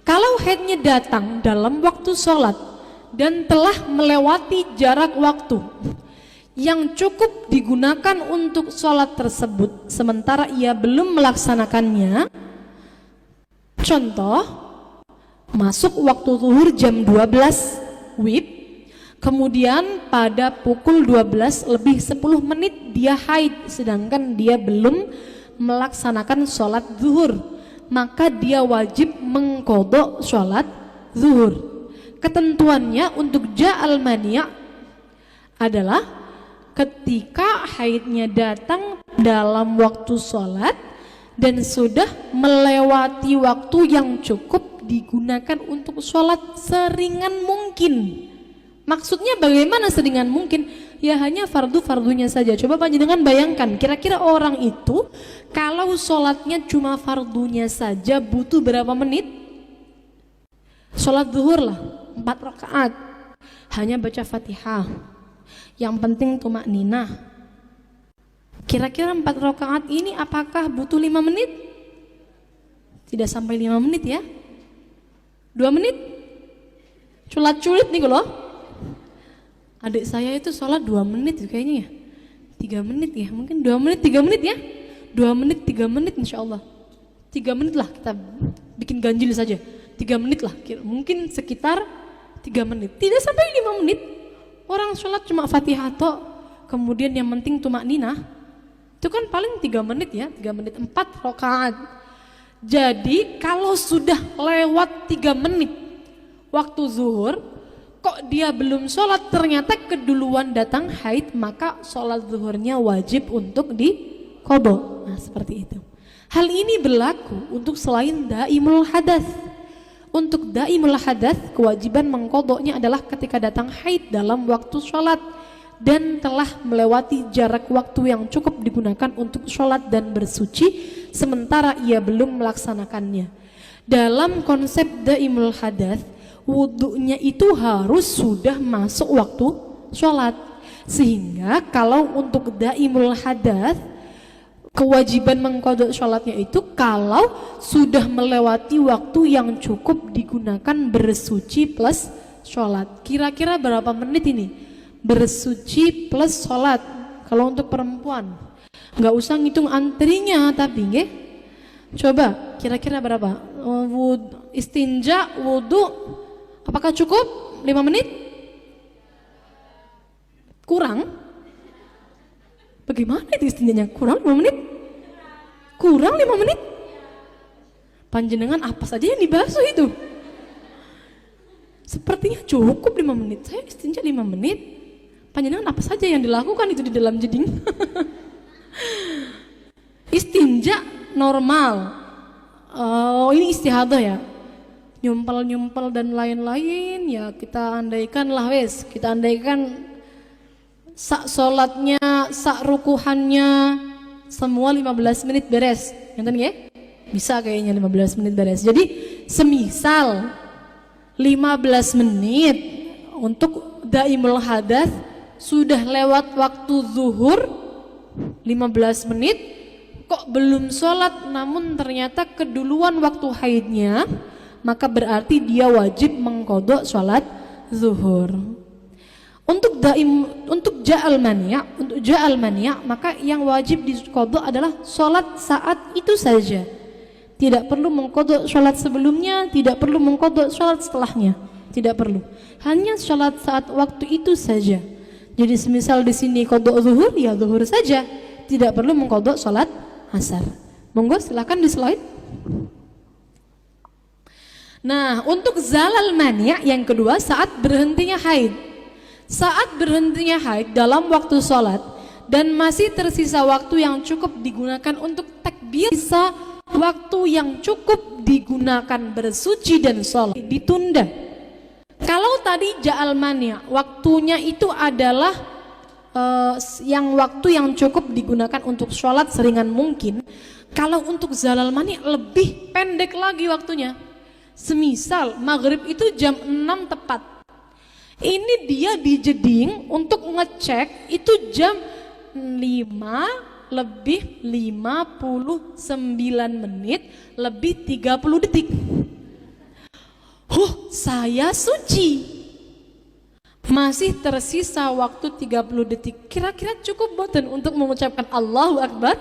Kalau haidnya datang dalam waktu sholat dan telah melewati jarak waktu yang cukup digunakan untuk sholat tersebut, sementara ia belum melaksanakannya, contoh, masuk waktu zuhur jam 12 WIB, kemudian pada pukul 12 lebih 10 menit dia haid, sedangkan dia belum melaksanakan sholat zuhur, maka dia wajib mengqadha sholat zuhur. Ketentuannya untuk ja'al mani' adalah ketika haidnya datang dalam waktu sholat dan sudah melewati waktu yang cukup digunakan untuk sholat seringan mungkin. Maksudnya bagaimana seringan mungkin? ya hanya fardu-fardunya saja. Coba panjenengan bayangkan, kira-kira orang itu kalau sholatnya cuma fardunya saja butuh berapa menit? Sholat zuhur lah, 4 rakaat, hanya baca Fatihah, yang penting tumakninah. Kira-kira 4 rakaat ini apakah butuh 5 menit? Tidak sampai 5 menit ya, 2 menit. Culat-culit nih loh. Adik saya itu sholat 2 menit kayaknya ya, 3 menit ya, mungkin 2 menit, 3 menit ya, 2 menit, 3 menit insya Allah, 3 menit lah, kita bikin ganjil saja, 3 menit lah, mungkin sekitar 3 menit, tidak sampai 5 menit. Orang sholat cuma Fatihah toh, kemudian yang penting tumakninah, itu kan paling 3 menit ya, 3 menit 4 rakaat. Jadi kalau sudah lewat 3 menit waktu zuhur, kok dia belum sholat, ternyata keduluan datang haid, maka sholat zuhurnya wajib untuk diqadha. Nah seperti itu. Hal ini berlaku untuk selain daimul hadas. Untuk daimul hadas, kewajiban mengqadhanya adalah ketika datang haid dalam waktu sholat dan telah melewati jarak waktu yang cukup digunakan untuk sholat dan bersuci, sementara ia belum melaksanakannya. Dalam konsep daimul hadas, wudunya itu harus sudah masuk waktu sholat, sehingga kalau untuk daimul hadas, kewajiban mengqadha sholatnya itu kalau sudah melewati waktu yang cukup digunakan bersuci plus sholat. Kira-kira berapa menit ini bersuci plus sholat? Kalau untuk perempuan nggak usah ngitung antrinya, tapi nggih, coba kira-kira berapa? Istinja, wudu, apakah cukup 5 menit? Kurang? Bagaimana itu istinjanya? Kurang 5 menit? Kurang 5 menit? Panjenengan apa saja yang dibasuh itu? Sepertinya cukup 5 menit. Saya istinja 5 menit. Panjenengan apa saja yang dilakukan itu di dalam jeding? Istinja normal. Oh, ini istihadah ya, nyumpel-nyumpel dan lain-lain ya, kita andaikan lah wes, kita andaikan sak sholatnya, sak rukuhannya semua 15 menit beres, ngerti ya? Bisa kayaknya 15 menit beres. Jadi semisal 15 menit untuk daimul hadas, sudah lewat waktu zuhur 15 menit kok belum sholat, namun ternyata keduluan waktu haidnya, maka berarti dia wajib mengqadha sholat zuhur. Untuk ja'al mani', maka yang wajib diqadha adalah sholat saat itu saja. Tidak perlu mengqadha sholat sebelumnya, tidak perlu mengqadha sholat setelahnya, tidak perlu. Hanya sholat saat waktu itu saja. Jadi semisal di sini qadha zuhur, ya zuhur saja, tidak perlu mengqadha sholat asar. Monggo silakan di slide. Nah, untuk zalal mani' yang kedua, saat berhentinya haid. Saat berhentinya haid dalam waktu sholat dan masih tersisa waktu yang cukup digunakan untuk takbir, sisa waktu yang cukup digunakan bersuci dan sholat, ditunda. Kalau tadi ja'al mani' waktunya itu adalah yang waktu yang cukup digunakan untuk sholat seringan mungkin, kalau untuk zalal mani' lebih pendek lagi waktunya. Semisal maghrib itu jam 6 tepat, ini dia dijeding untuk ngecek itu jam 5 lebih 59 menit lebih 30 detik. Saya suci, masih tersisa waktu 30 detik. Kira-kira cukup boten untuk mengucapkan Allahu Akbar?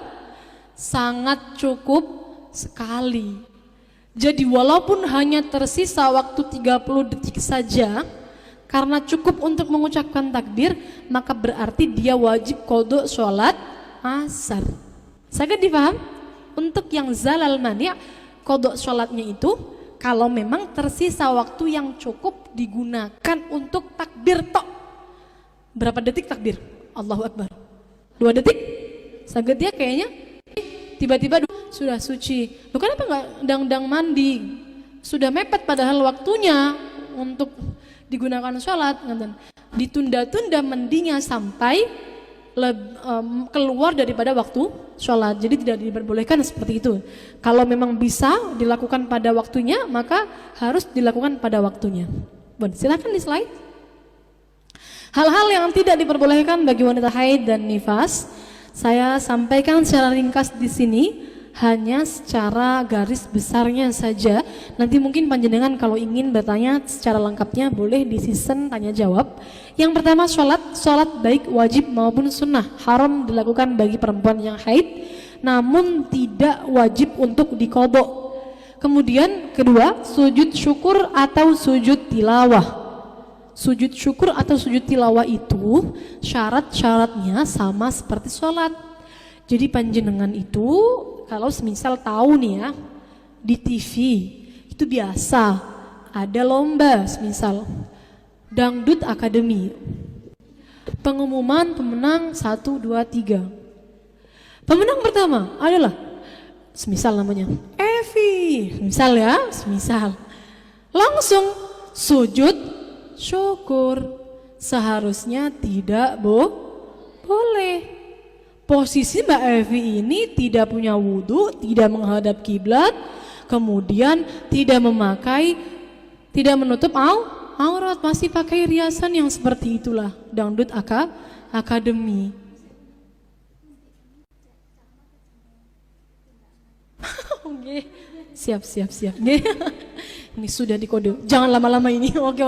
Sangat cukup sekali. Jadi walaupun hanya tersisa waktu 30 detik saja, karena cukup untuk mengucapkan takbir, maka berarti dia wajib qadha sholat asar. Sangat dipaham? Untuk yang zalal mani', qadha sholatnya itu kalau memang tersisa waktu yang cukup digunakan untuk takbir tok. Berapa detik takbir? Allahu Akbar. 2 detik? Sangat dia kayaknya tiba-tiba sudah suci. Loh, kenapa nggak dang-dang mandi? Sudah mepet padahal waktunya untuk digunakan sholat. ditunda-tunda mandinya sampai keluar daripada waktu sholat. Jadi tidak diperbolehkan seperti itu. Kalau memang bisa dilakukan pada waktunya, maka harus dilakukan pada waktunya. Silakan di slide. Hal-hal yang tidak diperbolehkan bagi wanita haid dan nifas, saya sampaikan secara ringkas di sini, hanya secara garis besarnya saja. Nanti mungkin panjenengan kalau ingin bertanya secara lengkapnya boleh di season tanya jawab. Yang pertama, sholat baik wajib maupun sunnah haram dilakukan bagi perempuan yang haid, namun tidak wajib untuk diqodho. Kemudian kedua, sujud syukur atau sujud tilawah. Sujud syukur atau sujud tilawah itu syarat-syaratnya sama seperti sholat. Jadi panjenengan itu kalau semisal tahu nih ya, di TV itu biasa ada lomba, semisal Dangdut Academy, pengumuman pemenang 1, 2, 3. Pemenang pertama adalah semisal namanya Evi, misal ya, semisal langsung sujud syukur. Seharusnya tidak boleh. Posisi Mbak Evi ini tidak punya wudhu, tidak menghadap kiblat, kemudian tidak menutup aurat, masih pakai riasan yang seperti itulah. Dangdut Academy. Oke, siap. Ini sudah dikode. Jangan lama-lama ini. Oke.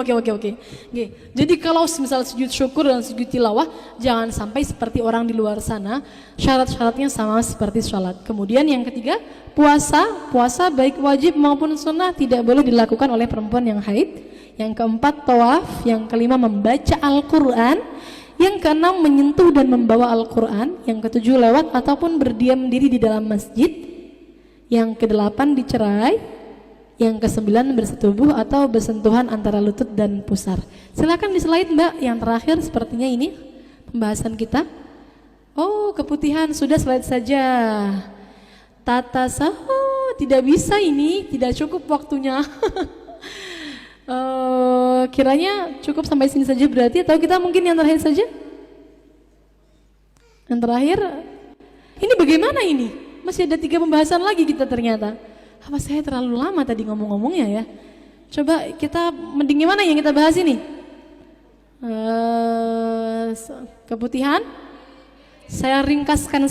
Jadi kalau misal sujud syukur dan sujud tilawah, jangan sampai seperti orang di luar sana. Syarat-syaratnya sama seperti sholat. Kemudian yang ketiga, puasa baik wajib maupun sunnah tidak boleh dilakukan oleh perempuan yang haid. Yang keempat, tawaf. Yang kelima, membaca Al-Quran. Yang keenam, menyentuh dan membawa Al-Quran. Yang ketujuh, lewat ataupun berdiam diri di dalam masjid. Yang kedelapan, dicerai. Yang kesembilan, bersetubuh atau bersentuhan antara lutut dan pusar. Silakan di slide Mbak, yang terakhir sepertinya ini pembahasan kita. Oh, keputihan, sudah slide saja. Tata tidak bisa ini, tidak cukup waktunya. Kiranya cukup sampai sini saja berarti, atau kita mungkin yang terakhir saja? Yang terakhir, ini bagaimana ini? Masih ada 3 pembahasan lagi kita ternyata. Apa saya terlalu lama tadi ngomong-ngomongnya ya? Coba kita mending gimana yang kita bahas ini? Keputihan? Saya ringkaskan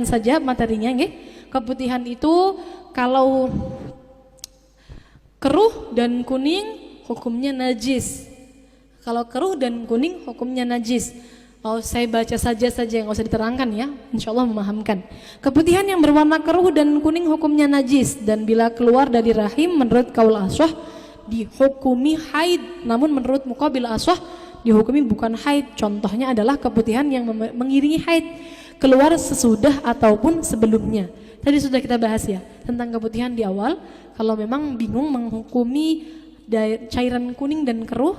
saja materinya, nggih. Keputihan itu kalau keruh dan kuning hukumnya najis. Kalau keruh dan kuning hukumnya najis. Oh, saya baca saja nggak usah diterangkan ya, insya Allah memahamkan. Keputihan yang berwarna keruh dan kuning hukumnya najis, dan bila keluar dari rahim menurut kaul ashwah dihukumi haid, namun menurut muqabil ashwah dihukumi bukan haid. Contohnya adalah keputihan yang mengiringi haid, keluar sesudah ataupun sebelumnya. Tadi sudah kita bahas ya tentang keputihan di awal. Kalau memang bingung menghukumi cairan kuning dan keruh,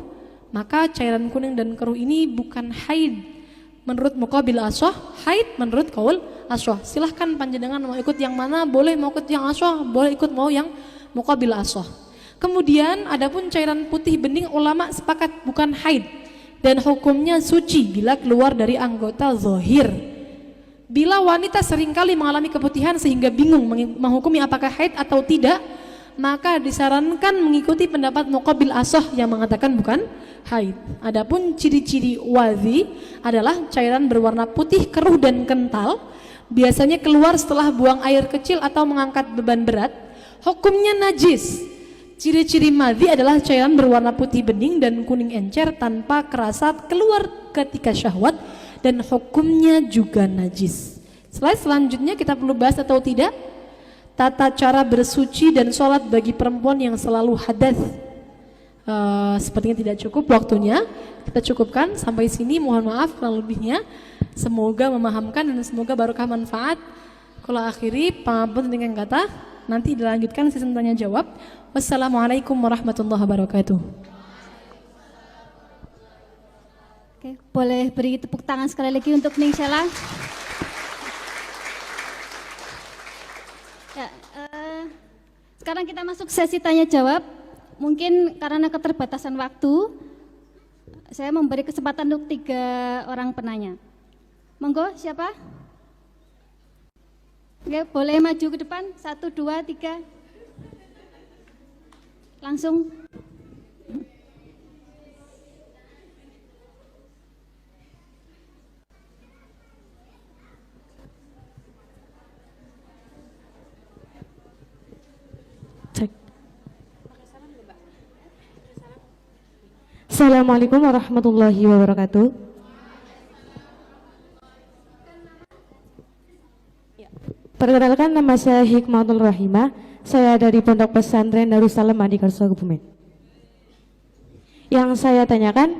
maka cairan kuning dan keruh ini bukan haid menurut muqabil ashwah, haid menurut kaul ashwah. Silahkan panjenengan mau ikut yang mana, boleh mau ikut yang ashwah, boleh ikut mau yang muqabil ashwah. Kemudian adapun cairan putih bening, ulama sepakat bukan haid dan hukumnya suci bila keluar dari anggota zahir. Bila wanita seringkali mengalami keputihan sehingga bingung menghukumi apakah haid atau tidak, maka disarankan mengikuti pendapat muqabil ashwah yang mengatakan bukan haid. Adapun ciri-ciri wadhi adalah cairan berwarna putih, keruh dan kental, biasanya keluar setelah buang air kecil atau mengangkat beban berat, hukumnya najis. Ciri-ciri madhi adalah cairan berwarna putih bening dan kuning encer tanpa kerasa, keluar ketika syahwat, dan hukumnya juga najis. Slide selanjutnya kita perlu bahas atau tidak? Tata cara bersuci dan sholat bagi perempuan yang selalu hadas. Sepertinya tidak cukup waktunya, kita cukupkan sampai sini. Mohon maaf kurang lebihnya. Semoga memahamkan dan semoga barokah manfaat. Kalau akhiri pangapun dengan kata, nanti dilanjutkan sesi tanya jawab. Wassalamualaikum warahmatullahi wabarakatuh. Oke, boleh beri tepuk tangan sekali lagi untuk Ning Sheila. Ya, sekarang kita masuk sesi tanya jawab. Mungkin karena keterbatasan waktu, Saya memberi kesempatan untuk 3 orang penanya. Monggo, siapa? Oke, boleh maju ke depan. 1, 2, 3. Langsung. Cek. Assalamualaikum warahmatullahi wabarakatuh. Perkenalkan, nama saya Hikmatul Rahimah. Saya dari Pondok Pesantren Darussalam Adikarsa Kebumen. Yang saya tanyakan,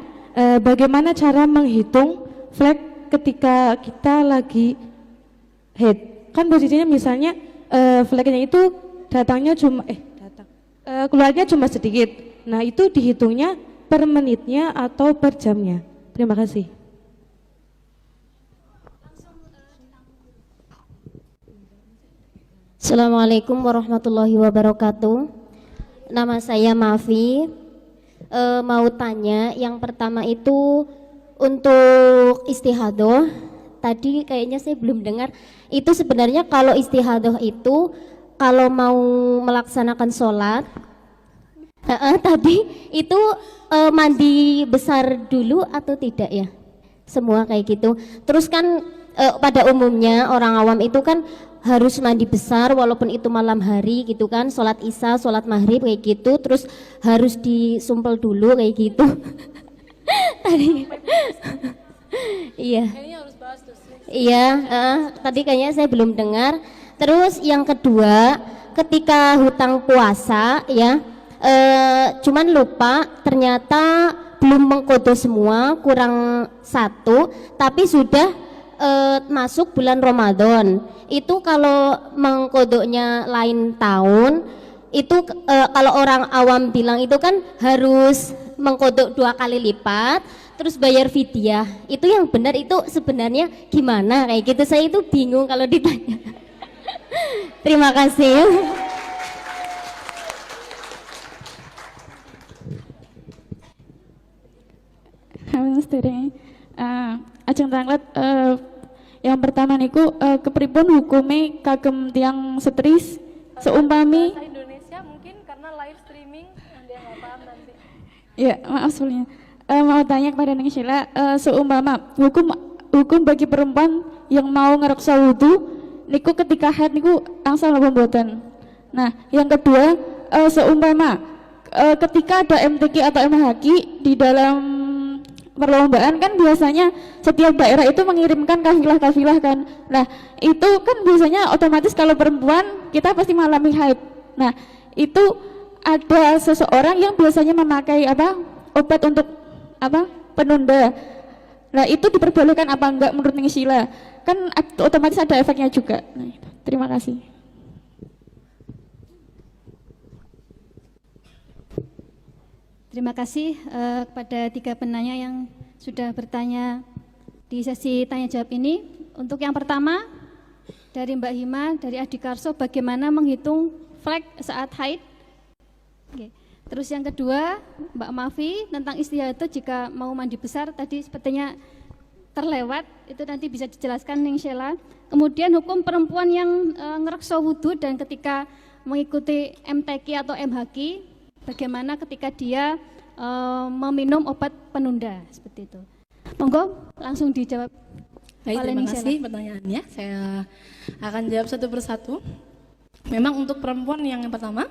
bagaimana cara menghitung flag ketika kita lagi head? Kan posisinya misalnya flagnya itu keluarnya cuma sedikit. Nah, itu dihitungnya per menitnya atau per jamnya? Terima kasih. Assalamualaikum warahmatullahi wabarakatuh. Nama saya Mafi. Mau tanya, yang pertama itu untuk istihadoh. Tadi kayaknya saya belum dengar. Itu sebenarnya kalau istihadoh itu kalau mau melaksanakan sholat, tadi itu mandi besar dulu atau tidak ya? Semua kayak gitu. Terus kan pada umumnya orang awam itu kan harus mandi besar walaupun itu malam hari gitu kan, sholat isya, sholat maghrib kayak gitu, terus harus disumpel dulu kayak gitu. Tadi iya. Iya, tadi kayaknya saya belum dengar. Terus yang kedua, ketika hutang puasa ya, cuman lupa ternyata belum mengkodo semua, kurang 1, tapi sudah masuk bulan Ramadan. Itu kalau mengkodoknya lain tahun, itu kalau orang awam bilang itu kan harus mengkodok 2 kali lipat, terus bayar fidyah. Itu yang benar itu sebenarnya gimana kayak gitu? Saya itu bingung kalau ditanya. Terima kasih. Ajeng tanglet yang pertama niku kepripun hukume kagem tiang setris seumpami Bahasa Indonesia mungkin karena live streaming dia nggak paham nanti. ya maaf sebelumnya mau tanya kepada Neng Sheila, seumpama hukum bagi perempuan yang mau ngereksa wudhu niku ketika haid niku angsal apa mboten. Nah yang kedua, seumpama ketika ada MTQ atau MHQ di dalam perlombaan kan biasanya setiap daerah itu mengirimkan kafilah-kafilah kan. Nah itu kan biasanya otomatis kalau perempuan kita pasti mengalami haid. Nah itu ada seseorang yang biasanya memakai obat untuk penunda. Nah itu diperbolehkan apa enggak menurut Neng Sheila? Kan otomatis ada efeknya juga. Nah, itu. Terima kasih. Terima kasih kepada 3 penanya yang sudah bertanya di sesi tanya jawab ini. Untuk yang pertama dari Mbak Hima dari Adikarso, bagaimana menghitung flag saat haid? Oke. Terus yang kedua Mbak Mafi tentang istihadah jika mau mandi besar, tadi sepertinya terlewat, itu nanti bisa dijelaskan Neng Sheila. Kemudian hukum perempuan yang ngerekso wudhu dan ketika mengikuti MTQ atau MHQ, bagaimana ketika dia meminum obat penunda seperti itu. Monggo langsung dijawab. Baik, terima kasih pertanyaannya. Saya akan jawab satu persatu. Memang untuk perempuan yang pertama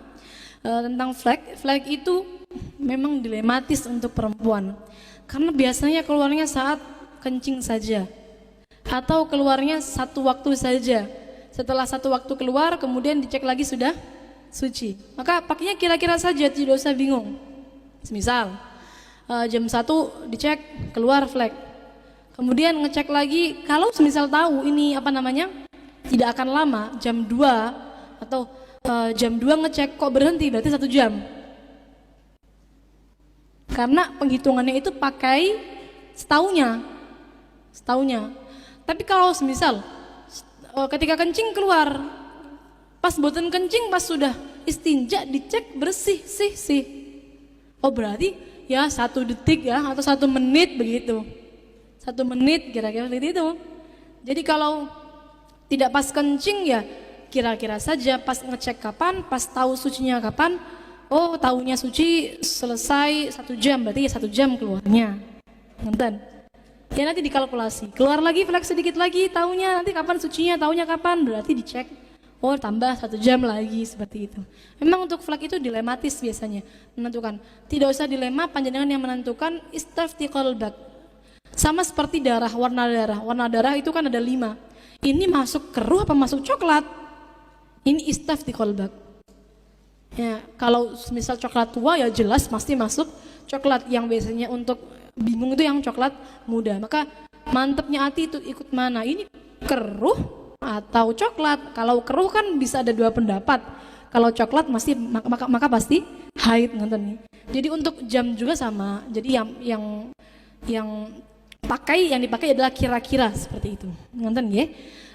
tentang flag itu memang dilematis untuk perempuan karena biasanya keluarnya saat kencing saja atau keluarnya satu waktu saja. Setelah satu waktu keluar kemudian dicek lagi sudah suci, maka pakainya kira-kira saja, tidak usah bingung. Misal jam 1 dicek keluar flag, kemudian ngecek lagi, kalau misal tahu ini tidak akan lama, jam 2 atau jam 2 ngecek kok berhenti, berarti 1 jam, karena penghitungannya itu pakai setaunya. Tapi kalau misal ketika kencing keluar, pas boten kencing, pas sudah istinja dicek bersih sih. Oh berarti ya 1 detik ya atau 1 menit begitu. 1 menit kira-kira seperti itu. Jadi kalau tidak pas kencing ya kira-kira saja pas ngecek kapan, pas tahu sucinya kapan. Oh, tahunya suci selesai 1 jam, berarti ya 1 jam keluarnya. Nonton. Ya nanti dikalkulasi. Keluar lagi flek sedikit lagi, tahunya nanti kapan sucinya, tahunya kapan, berarti dicek. Oh, tambah 1 jam lagi seperti itu. Memang untuk flek itu dilematis biasanya menentukan. Tidak usah dilema, panjenengan yang menentukan. Istafti qalbak. Sama seperti darah, warna darah. Warna darah itu kan ada 5. Ini masuk keruh apa masuk coklat? Ini istafti qalbak. Ya, kalau misal coklat tua ya jelas pasti masuk coklat. Yang biasanya untuk bingung itu yang coklat muda. Maka mantepnya hati itu ikut mana? Ini keruh atau coklat? Kalau keruh kan bisa ada 2 pendapat. Kalau coklat maka pasti haid, nonton nih. Jadi untuk jam juga sama. Jadi yang dipakai adalah kira-kira seperti itu. Nonton ya.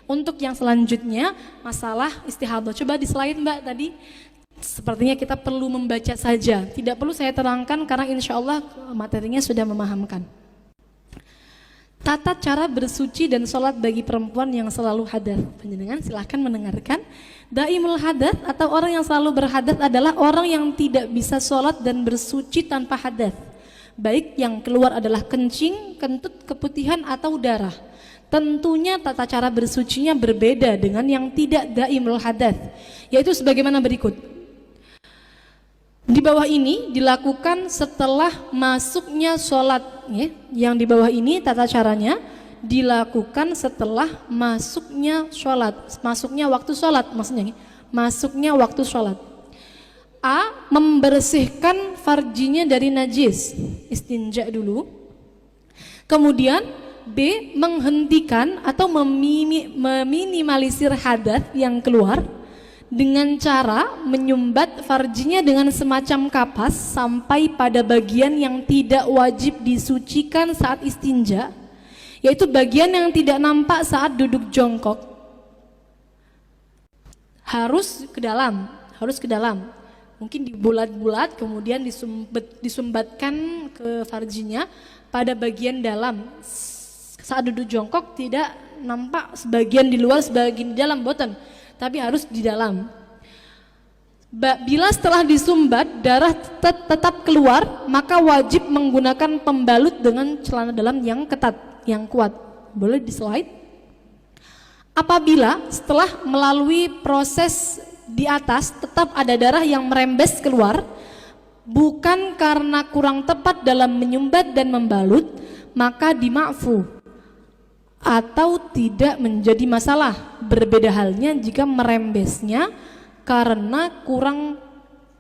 Untuk yang selanjutnya masalah istihadah. Coba di slide Mbak tadi. Sepertinya kita perlu membaca saja, tidak perlu saya terangkan karena insya Allah materinya sudah memahamkan. Tata cara bersuci dan sholat bagi perempuan yang selalu hadas. Panjenengan silahkan mendengarkan. Daimul hadas atau orang yang selalu berhadas adalah orang yang tidak bisa sholat dan bersuci tanpa hadas. Baik yang keluar adalah kencing, kentut, keputihan atau darah. Tentunya tata cara bersucinya berbeda dengan yang tidak daimul hadas, yaitu sebagaimana berikut. Di bawah ini dilakukan setelah masuknya sholat ya. Yang di bawah ini tata caranya dilakukan setelah masuknya sholat, masuknya waktu sholat maksudnya, masuknya waktu sholat. A. Membersihkan farjinya dari najis, istinja dulu. Kemudian B. Menghentikan atau meminimalisir hadas yang keluar dengan cara menyumbat farjinya dengan semacam kapas sampai pada bagian yang tidak wajib disucikan saat istinja, yaitu bagian yang tidak nampak saat duduk jongkok. Harus ke dalam. Mungkin dibulat-bulat kemudian disumbatkan ke farjinya pada bagian dalam. Saat duduk jongkok tidak nampak sebagian di luar, sebagian di dalam, boten. Tapi harus di dalam. Bila setelah disumbat darah tetap keluar, maka wajib menggunakan pembalut dengan celana dalam yang ketat, yang kuat. Boleh di slide. Apabila setelah melalui proses di atas tetap ada darah yang merembes keluar, bukan karena kurang tepat dalam menyumbat dan membalut, maka dima'fu atau tidak menjadi masalah. Berbeda halnya jika merembesnya karena kurang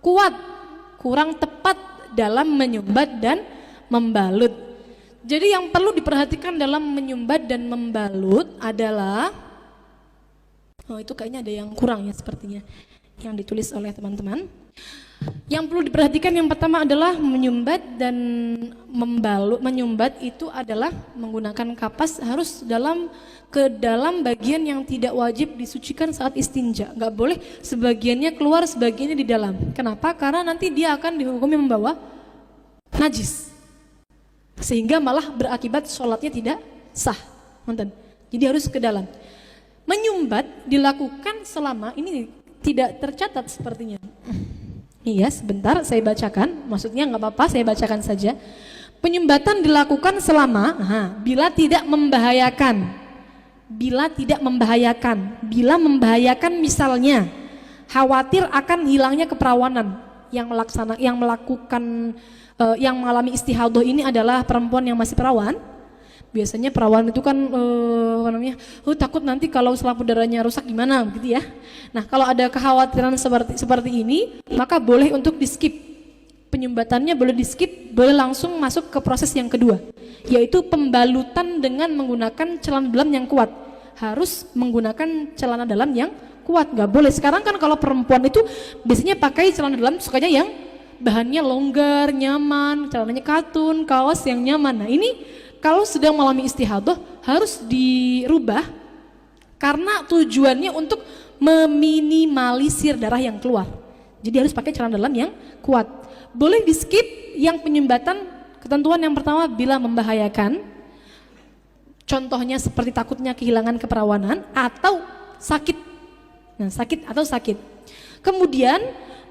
kuat, kurang tepat dalam menyumbat dan membalut. Jadi yang perlu diperhatikan dalam menyumbat dan membalut adalah, oh itu kayaknya ada yang kurang ya sepertinya yang ditulis oleh teman-teman. Yang perlu diperhatikan yang pertama adalah menyumbat dan membalut. Menyumbat itu adalah menggunakan kapas harus ke dalam bagian yang tidak wajib disucikan saat istinja. Nggak boleh sebagiannya keluar, sebagiannya di dalam. Kenapa? Karena nanti dia akan dihukumi membawa najis, sehingga malah berakibat sholatnya tidak sah. Nonton. Jadi harus ke dalam. Menyumbat dilakukan selama, ini tidak tercatat sepertinya. Iya, sebentar saya bacakan. Maksudnya nggak apa-apa, saya bacakan saja. Penyumbatan dilakukan selama bila tidak membahayakan. Bila tidak membahayakan. Bila membahayakan misalnya khawatir akan hilangnya keperawanan. Yang mengalami istihadah ini adalah perempuan yang masih perawan. Biasanya perawan itu kan takut nanti kalau selaput darahnya rusak gimana gitu ya. Nah, kalau ada kekhawatiran seperti ini, maka boleh untuk di-skip. Penyumbatannya boleh di-skip, boleh langsung masuk ke proses yang kedua, yaitu pembalutan dengan menggunakan celana dalam yang kuat. Harus menggunakan celana dalam yang kuat, nggak boleh. Sekarang kan kalau perempuan itu biasanya pakai celana dalam sukanya yang bahannya longgar, nyaman, celananya katun, kaos yang nyaman. Nah, ini kalau sedang mengalami istihadah harus dirubah karena tujuannya untuk meminimalisir darah yang keluar. Jadi harus pakai celana dalam yang kuat. Boleh di skip yang penyumbatan, ketentuan yang pertama bila membahayakan, contohnya seperti takutnya kehilangan keperawanan atau sakit. Nah, sakit. Kemudian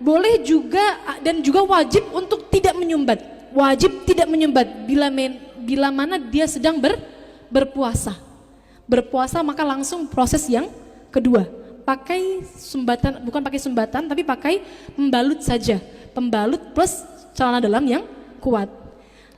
boleh juga dan juga wajib untuk tidak menyumbat. Wajib tidak menyumbat bila mana dia sedang berpuasa. Berpuasa maka langsung proses yang kedua. Pakai sumbatan, bukan pakai sumbatan tapi pakai pembalut saja. Pembalut plus celana dalam yang kuat.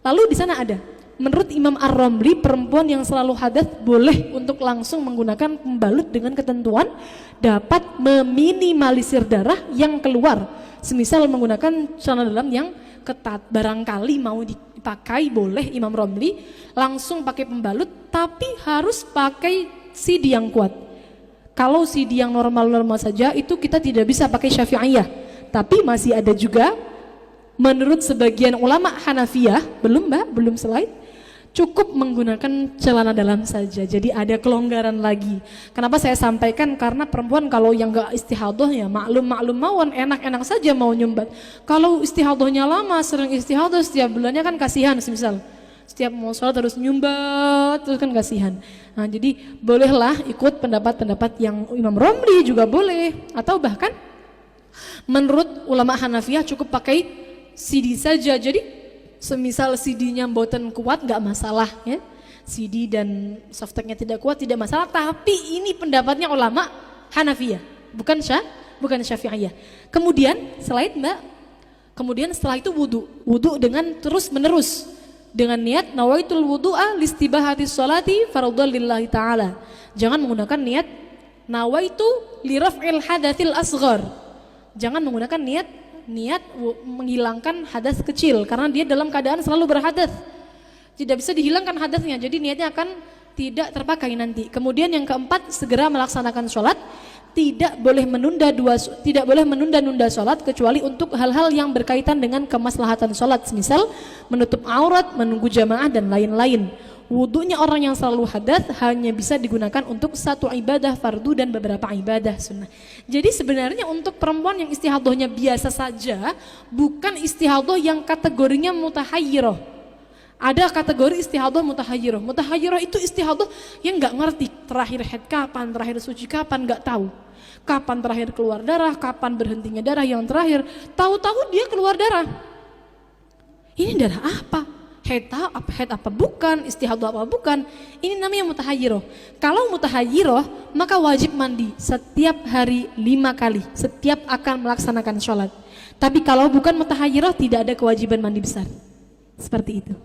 Lalu di sana ada, menurut Imam Ar-Ramli, perempuan yang selalu hadas boleh untuk langsung menggunakan pembalut dengan ketentuan dapat meminimalisir darah yang keluar. Semisal menggunakan celana dalam yang ketat, barangkali mau dipakai boleh Imam Ramli langsung pakai pembalut, tapi harus pakai CD yang kuat. Kalau CD yang normal-normal saja itu kita tidak bisa pakai Syafi'iyah. Tapi masih ada juga menurut sebagian ulama Hanafiyah, belum slide, cukup menggunakan celana dalam saja. Jadi ada kelonggaran lagi. Kenapa saya sampaikan? Karena perempuan kalau yang enggak istihadah ya maklum mawon, enak-enak saja mau nyumbat. Kalau istihadahnya lama, sering istihadah setiap bulannya kan kasihan, misal setiap mau sholat harus nyumbat terus kan kasihan. Nah, jadi bolehlah ikut pendapat-pendapat yang Imam Romli juga boleh, atau bahkan menurut ulama Hanafiyah cukup pakai CD saja. Jadi semisal CD-nya mboten kuat nggak masalah ya. CD dan softteknya tidak kuat tidak masalah, tapi ini pendapatnya ulama Hanafiyah, bukan Syafi'iyah. Kemudian slide Mbak. Kemudian setelah itu wudu dengan terus menerus dengan niat nawaitul wudu'a listibahati sholati fardhan lillahi ta'ala. Jangan menggunakan niat nawaitu liraf'il hadatsil asghar. Jangan menggunakan niat menghilangkan hadas kecil, karena dia dalam keadaan selalu berhadas. Tidak bisa dihilangkan hadasnya, jadi niatnya akan tidak terpakai nanti. Kemudian yang keempat, segera melaksanakan sholat. Tidak boleh menunda-nunda sholat kecuali untuk hal-hal yang berkaitan dengan kemaslahatan sholat, misal menutup aurat, menunggu jamaah dan lain-lain. Wudunya orang yang selalu hadas hanya bisa digunakan untuk satu ibadah fardu dan beberapa ibadah sunnah. Jadi sebenarnya untuk perempuan yang istihadahnya biasa saja, bukan istihadah yang kategorinya mutahayyirah. Ada kategori istihadah mutahayyirah. Mutahayyirah itu istihadah yang nggak ngerti terakhir haid kapan, terakhir suci kapan, nggak tahu. Kapan terakhir keluar darah, kapan berhentinya darah yang terakhir. Tahu-tahu dia keluar darah. Ini darah apa? Haid apa bukan? Istihadah apa bukan? Ini namanya mutahayyirah. Kalau mutahayyirah maka wajib mandi setiap hari 5 kali, setiap akan melaksanakan sholat. Tapi kalau bukan mutahayyirah tidak ada kewajiban mandi besar. Seperti itu.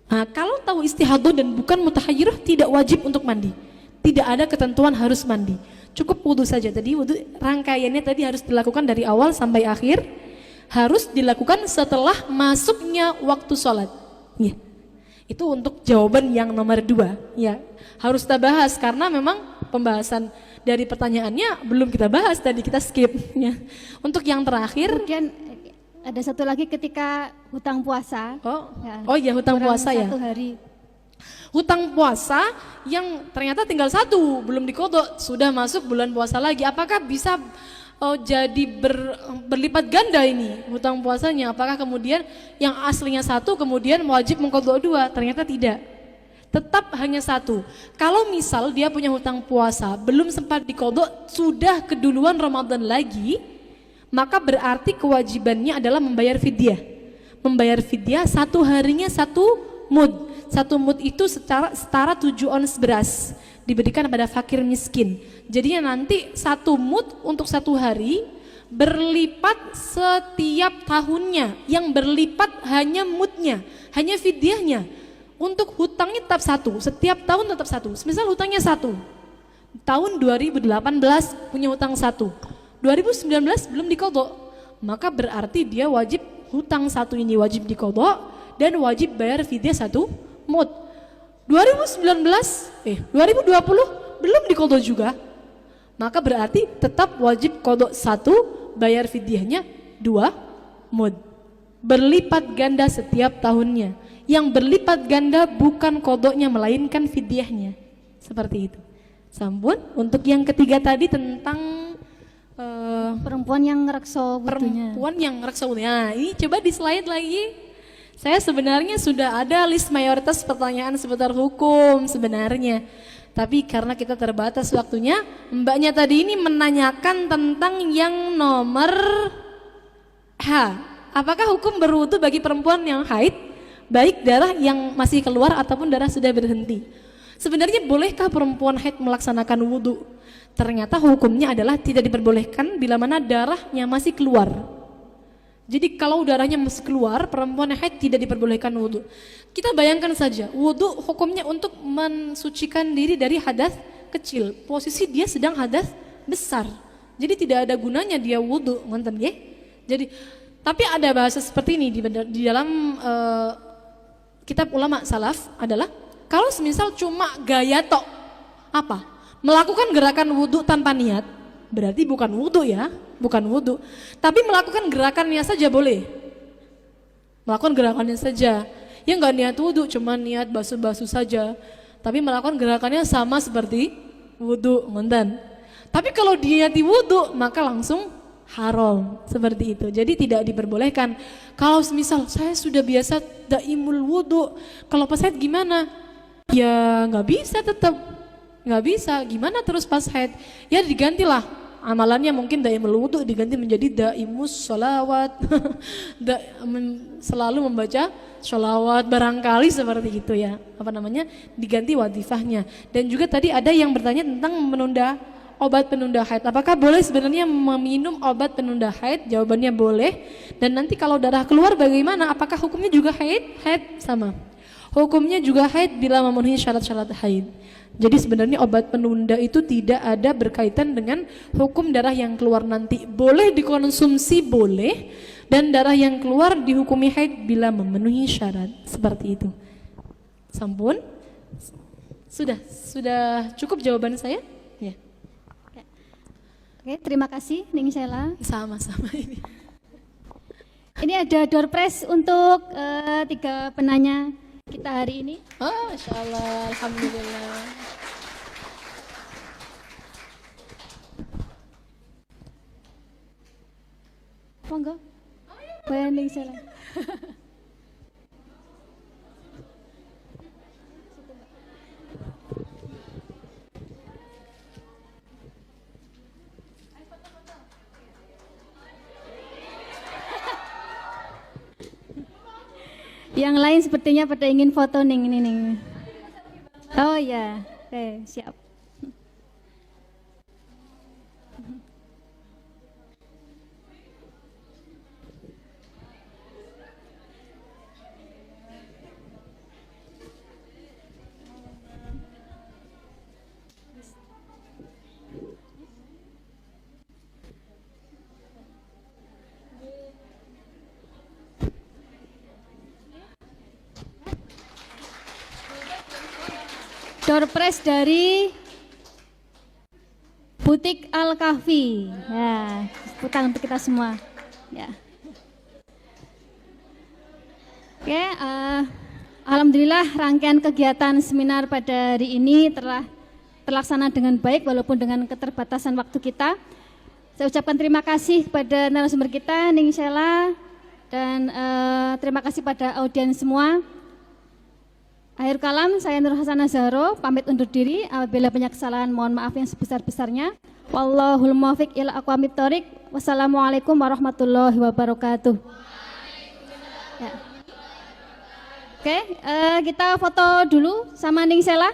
Nah, kalau tahu istihadah dan bukan mutahayyirah tidak wajib untuk mandi. Tidak ada ketentuan harus mandi. Cukup wudu saja. Tadi wudu rangkaiannya tadi harus dilakukan dari awal sampai akhir. Harus dilakukan setelah masuknya waktu sholat. Ya. Itu untuk jawaban yang nomor 2. Ya. Harus kita bahas karena memang pembahasan dari pertanyaannya belum kita bahas, tadi kita skip. Ya. Untuk yang terakhir. Kemudian ada satu lagi ketika hutang puasa. Oh iya, hutang puasa ya. 1 hari. Hutang puasa yang ternyata tinggal 1 belum dikodok, sudah masuk bulan puasa lagi. Apakah bisa jadi berlipat ganda ini hutang puasanya? Apakah kemudian yang aslinya 1 kemudian wajib mengkodok 2? Ternyata tidak. Tetap hanya 1. Kalau misal dia punya hutang puasa belum sempat dikodok, sudah keduluan Ramadan lagi, maka berarti kewajibannya adalah membayar fidyah. Membayar fidyah 1 harinya 1 mud. 1 mud itu setara 7 ons beras diberikan pada fakir miskin. Jadinya nanti 1 mud untuk 1 hari berlipat setiap tahunnya. Yang berlipat hanya mudnya, hanya fidyahnya. Untuk hutangnya tetap 1, setiap tahun tetap 1. Misal hutangnya 1, tahun 2018 punya hutang 1, 2019 belum dikodok, maka berarti dia wajib hutang 1 ini wajib dikodok dan wajib bayar fidyah 1 mud. 2020 belum dikodok juga, maka berarti tetap wajib kodok 1, bayar fidyahnya 2 mud. Berlipat ganda setiap tahunnya. Yang berlipat ganda bukan kodoknya melainkan fidyahnya. Seperti itu. Sampun. Untuk yang ketiga tadi tentang perempuan yang ngerekso wudunya. perempuan yang reksa wudu. Nah, ini coba di slide lagi. Saya sebenarnya sudah ada list mayoritas pertanyaan seputar hukum sebenarnya. Tapi karena kita terbatas waktunya, mbaknya tadi ini menanyakan tentang yang nomor H. Apakah hukum berwudu bagi perempuan yang haid, baik darah yang masih keluar ataupun darah sudah berhenti? Sebenarnya bolehkah perempuan haid melaksanakan wudu? Ternyata hukumnya adalah tidak diperbolehkan bila mana darahnya masih keluar. Jadi kalau darahnya masih keluar, perempuan yang haid tidak diperbolehkan wudu. Kita bayangkan saja, wudu hukumnya untuk mensucikan diri dari hadas kecil. Posisi dia sedang hadas besar. Jadi tidak ada gunanya dia wudu, ngonten ya. Jadi tapi ada bahasa seperti ini di dalam kitab ulama salaf adalah kalau semisal cuma gaya tok apa? Melakukan gerakan wudu tanpa niat, berarti bukan wudu ya, bukan wudu. Tapi melakukan gerakannya saja boleh. Melakukan gerakannya saja. Ya nggak niat wudu, cuma niat basuh-basuh saja. Tapi melakukan gerakannya sama seperti wudu, ngonten. Tapi kalau diniati wudu, maka langsung haram seperti itu. Jadi tidak diperbolehkan. Kalau semisal saya sudah biasa daimul wudu, kalau pas haid gimana? Ya nggak bisa tetap. Nggak bisa, gimana terus pas haid? Ya digantilah amalannya, mungkin daimul wudu diganti menjadi daimus sholawat. Selalu membaca sholawat, barangkali seperti itu ya, apa namanya, diganti wadifahnya. Dan juga tadi ada yang bertanya tentang menunda obat penunda haid. Apakah boleh sebenarnya meminum obat penunda haid? Jawabannya boleh. Dan nanti kalau darah keluar bagaimana? Apakah hukumnya juga haid? Haid sama. Hukumnya juga haid bila memenuhi syarat-syarat haid. Jadi sebenarnya obat penunda itu tidak ada berkaitan dengan hukum darah yang keluar nanti. Boleh dikonsumsi, boleh. Dan darah yang keluar dihukumi haid bila memenuhi syarat. Seperti itu. Sampun? Sudah cukup jawaban saya? Ya. Oke, terima kasih Ning Sela. Sama-sama ini. Ini ada door prize untuk 3 penanya kita hari ini. Oh, Masya Allah, Alhamdulillah. Monggo. Ning Sela. Yang lain sepertinya pada ingin foto Ning ini Ning. Oh ya, oke, siap. Door prize dari Butik Al-Kahfi. Ya, putar untuk kita semua. Ya. Oke, alhamdulillah rangkaian kegiatan seminar pada hari ini telah terlaksana dengan baik walaupun dengan keterbatasan waktu kita. Saya ucapkan terima kasih kepada narasumber kita Ning Sela dan terima kasih pada audiens semua. Akhir kalam, saya Nur Hasanah Zahro pamit undur diri. Apabila banyak kesalahan mohon maaf yang sebesar-besarnya. Wallahul muwaffiq ila aqwamit thoriq. Wassalamualaikum warahmatullahi wabarakatuh. Ya. Oke, kita foto dulu sama Ning Sela.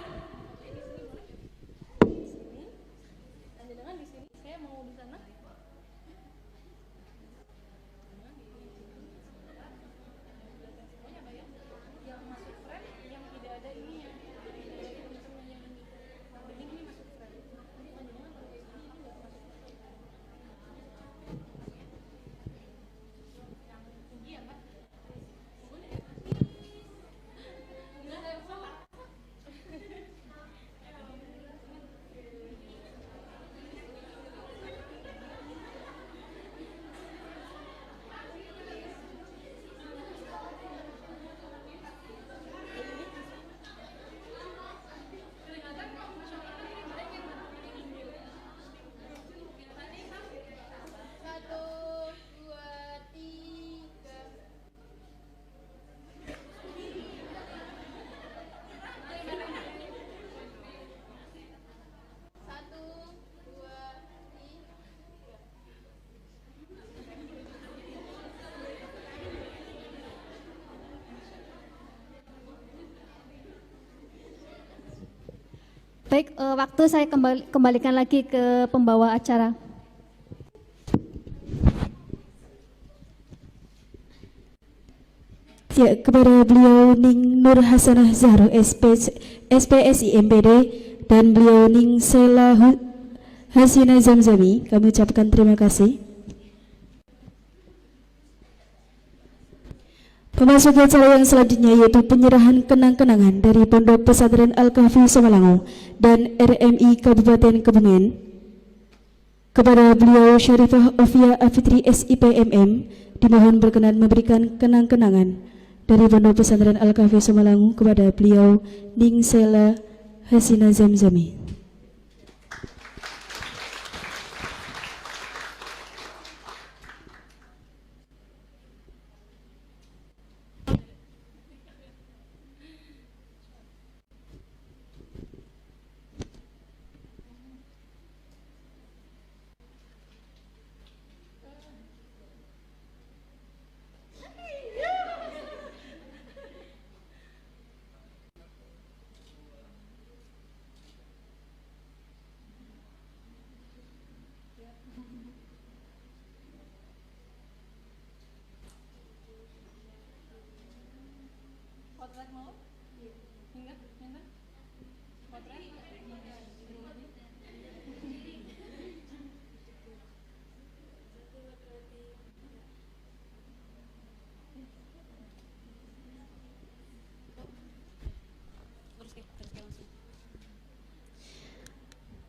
Baik, waktu saya kembalikan lagi ke pembawa acara. Ya, kepada beliau Ning Nur Hasanah Zahro SPSI MPD dan beliau Ning Sela Hasina Zamzami, kami ucapkan terima kasih. Memasuki acara yang selanjutnya yaitu penyerahan kenang-kenangan dari Pondok Pesantren Al-Kahfi Somalangu dan RMI Kabupaten Kebumen. Kepada beliau Syarifah Ofia Afitri SIPMM dimohon berkenan memberikan kenang-kenangan dari Pondok Pesantren Al-Kahfi Somalangu kepada beliau Ning Sela Hasina Zamzami.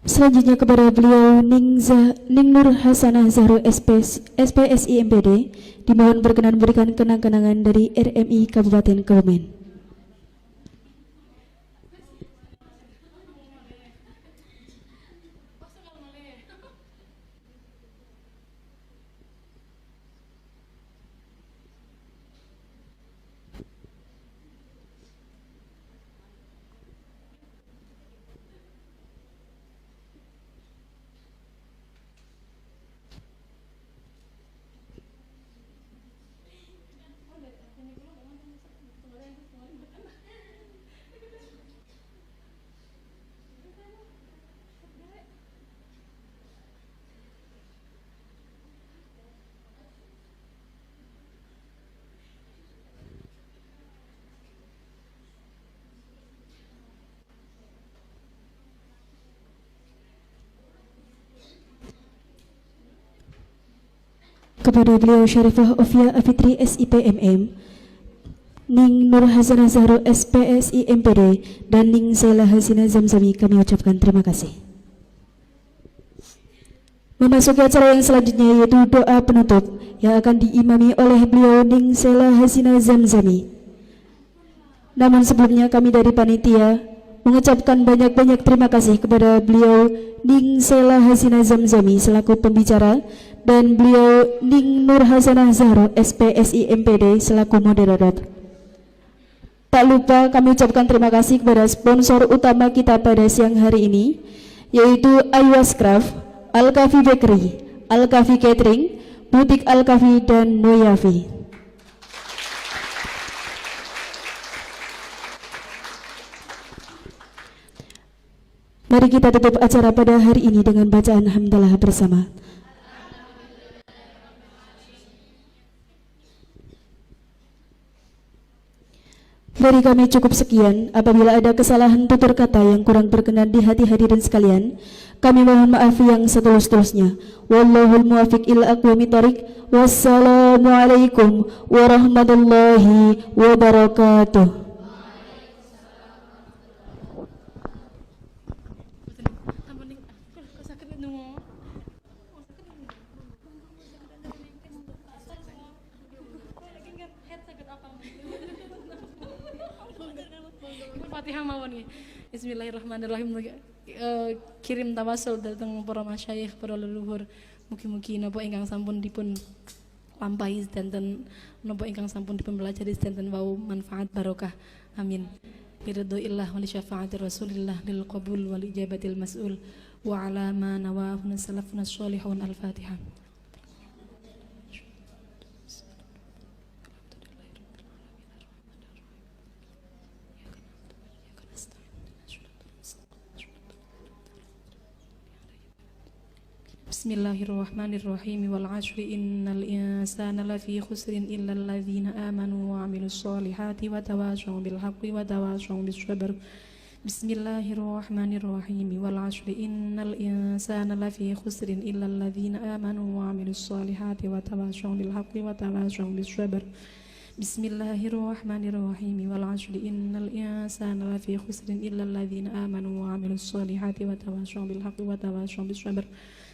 Selanjutnya kepada beliau Ning Nur Hasanah Zahro SPSI MPD dimohon berkenan memberikan kenang-kenangan dari RMI Kabupaten Kebumen. Kepada beliau Syarifah Ofia Afitri SIPMM, Ning Nur Hasanah Zahro SPSI MPD dan Ning Sela Hasina Zamzami kami ucapkan terima kasih. Memasuki acara yang selanjutnya yaitu doa penutup yang akan diimami oleh beliau Ning Sela Hasina Zamzami. Namun sebelumnya kami dari panitia mengucapkan banyak-banyak terima kasih kepada beliau Ning Sela Hasina Zamzami selaku pembicara dan beliau Ning Nur Hasanah Zahro SPSI MPD selaku moderator. Tak lupa kami ucapkan terima kasih kepada sponsor utama kita pada siang hari ini yaitu Aywas Craft, Al-Kahfi Bakery, Al-Kahfi Catering, Butik Al-Kahfi dan Noyafi. Mari kita tutup acara pada hari ini dengan bacaan hamdalah bersama. Dari kami cukup sekian. Apabila ada kesalahan tutur kata yang kurang berkenan di hati hadirin sekalian, kami mohon maaf yang setulus-tulusnya. Wallahul muwaffiq ila aqwamit thoriq. Wassalamualaikum warahmatullahi wabarakatuh. Fatihah mawon nggih. Bismillahirrahmanirrahim. Kirim tawasul dhateng para masyayikh, para leluhur. Mugi-mugi napa ingkang sampun dipun lampahi sedanten napa ingkang sampun dipun pelajari sedanten wau manfaat barokah. Amin. Biridhoillah wa li syafaati Rasulillah lil qabul wal ijabatil mas'ul wa ala ma nawahuna salafuna sholihun. Al-Fatihah. Bismillahirrahmanirrahim. Wal 'ashri innal insana lafi khusrin illa alladzina amanu wa 'amilus solihati wa tawashaw bil haqqi wa tawashaw bis sabr. Bismillahirrahmanirrahim. Wal 'ashri innal insana lafi khusrin illa alladzina amanu wa 'amilus solihati wa tawashaw bil haqqi wa tawashaw bis sabr. Bismillahirrahmanirrahim. Wal 'ashri innal insana lafi khusrin illa alladzina amanu wa 'amilus solihati wa tawashaw bil haqqi wa tawashaw bis sabr.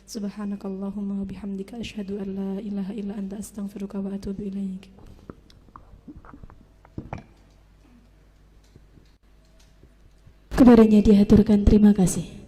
Subhanakallahumma wa bihamdika asyhadu an la ilaha illa anta astaghfiruka wa atubu ilaik. Kepadanya dihaturkan terima kasih.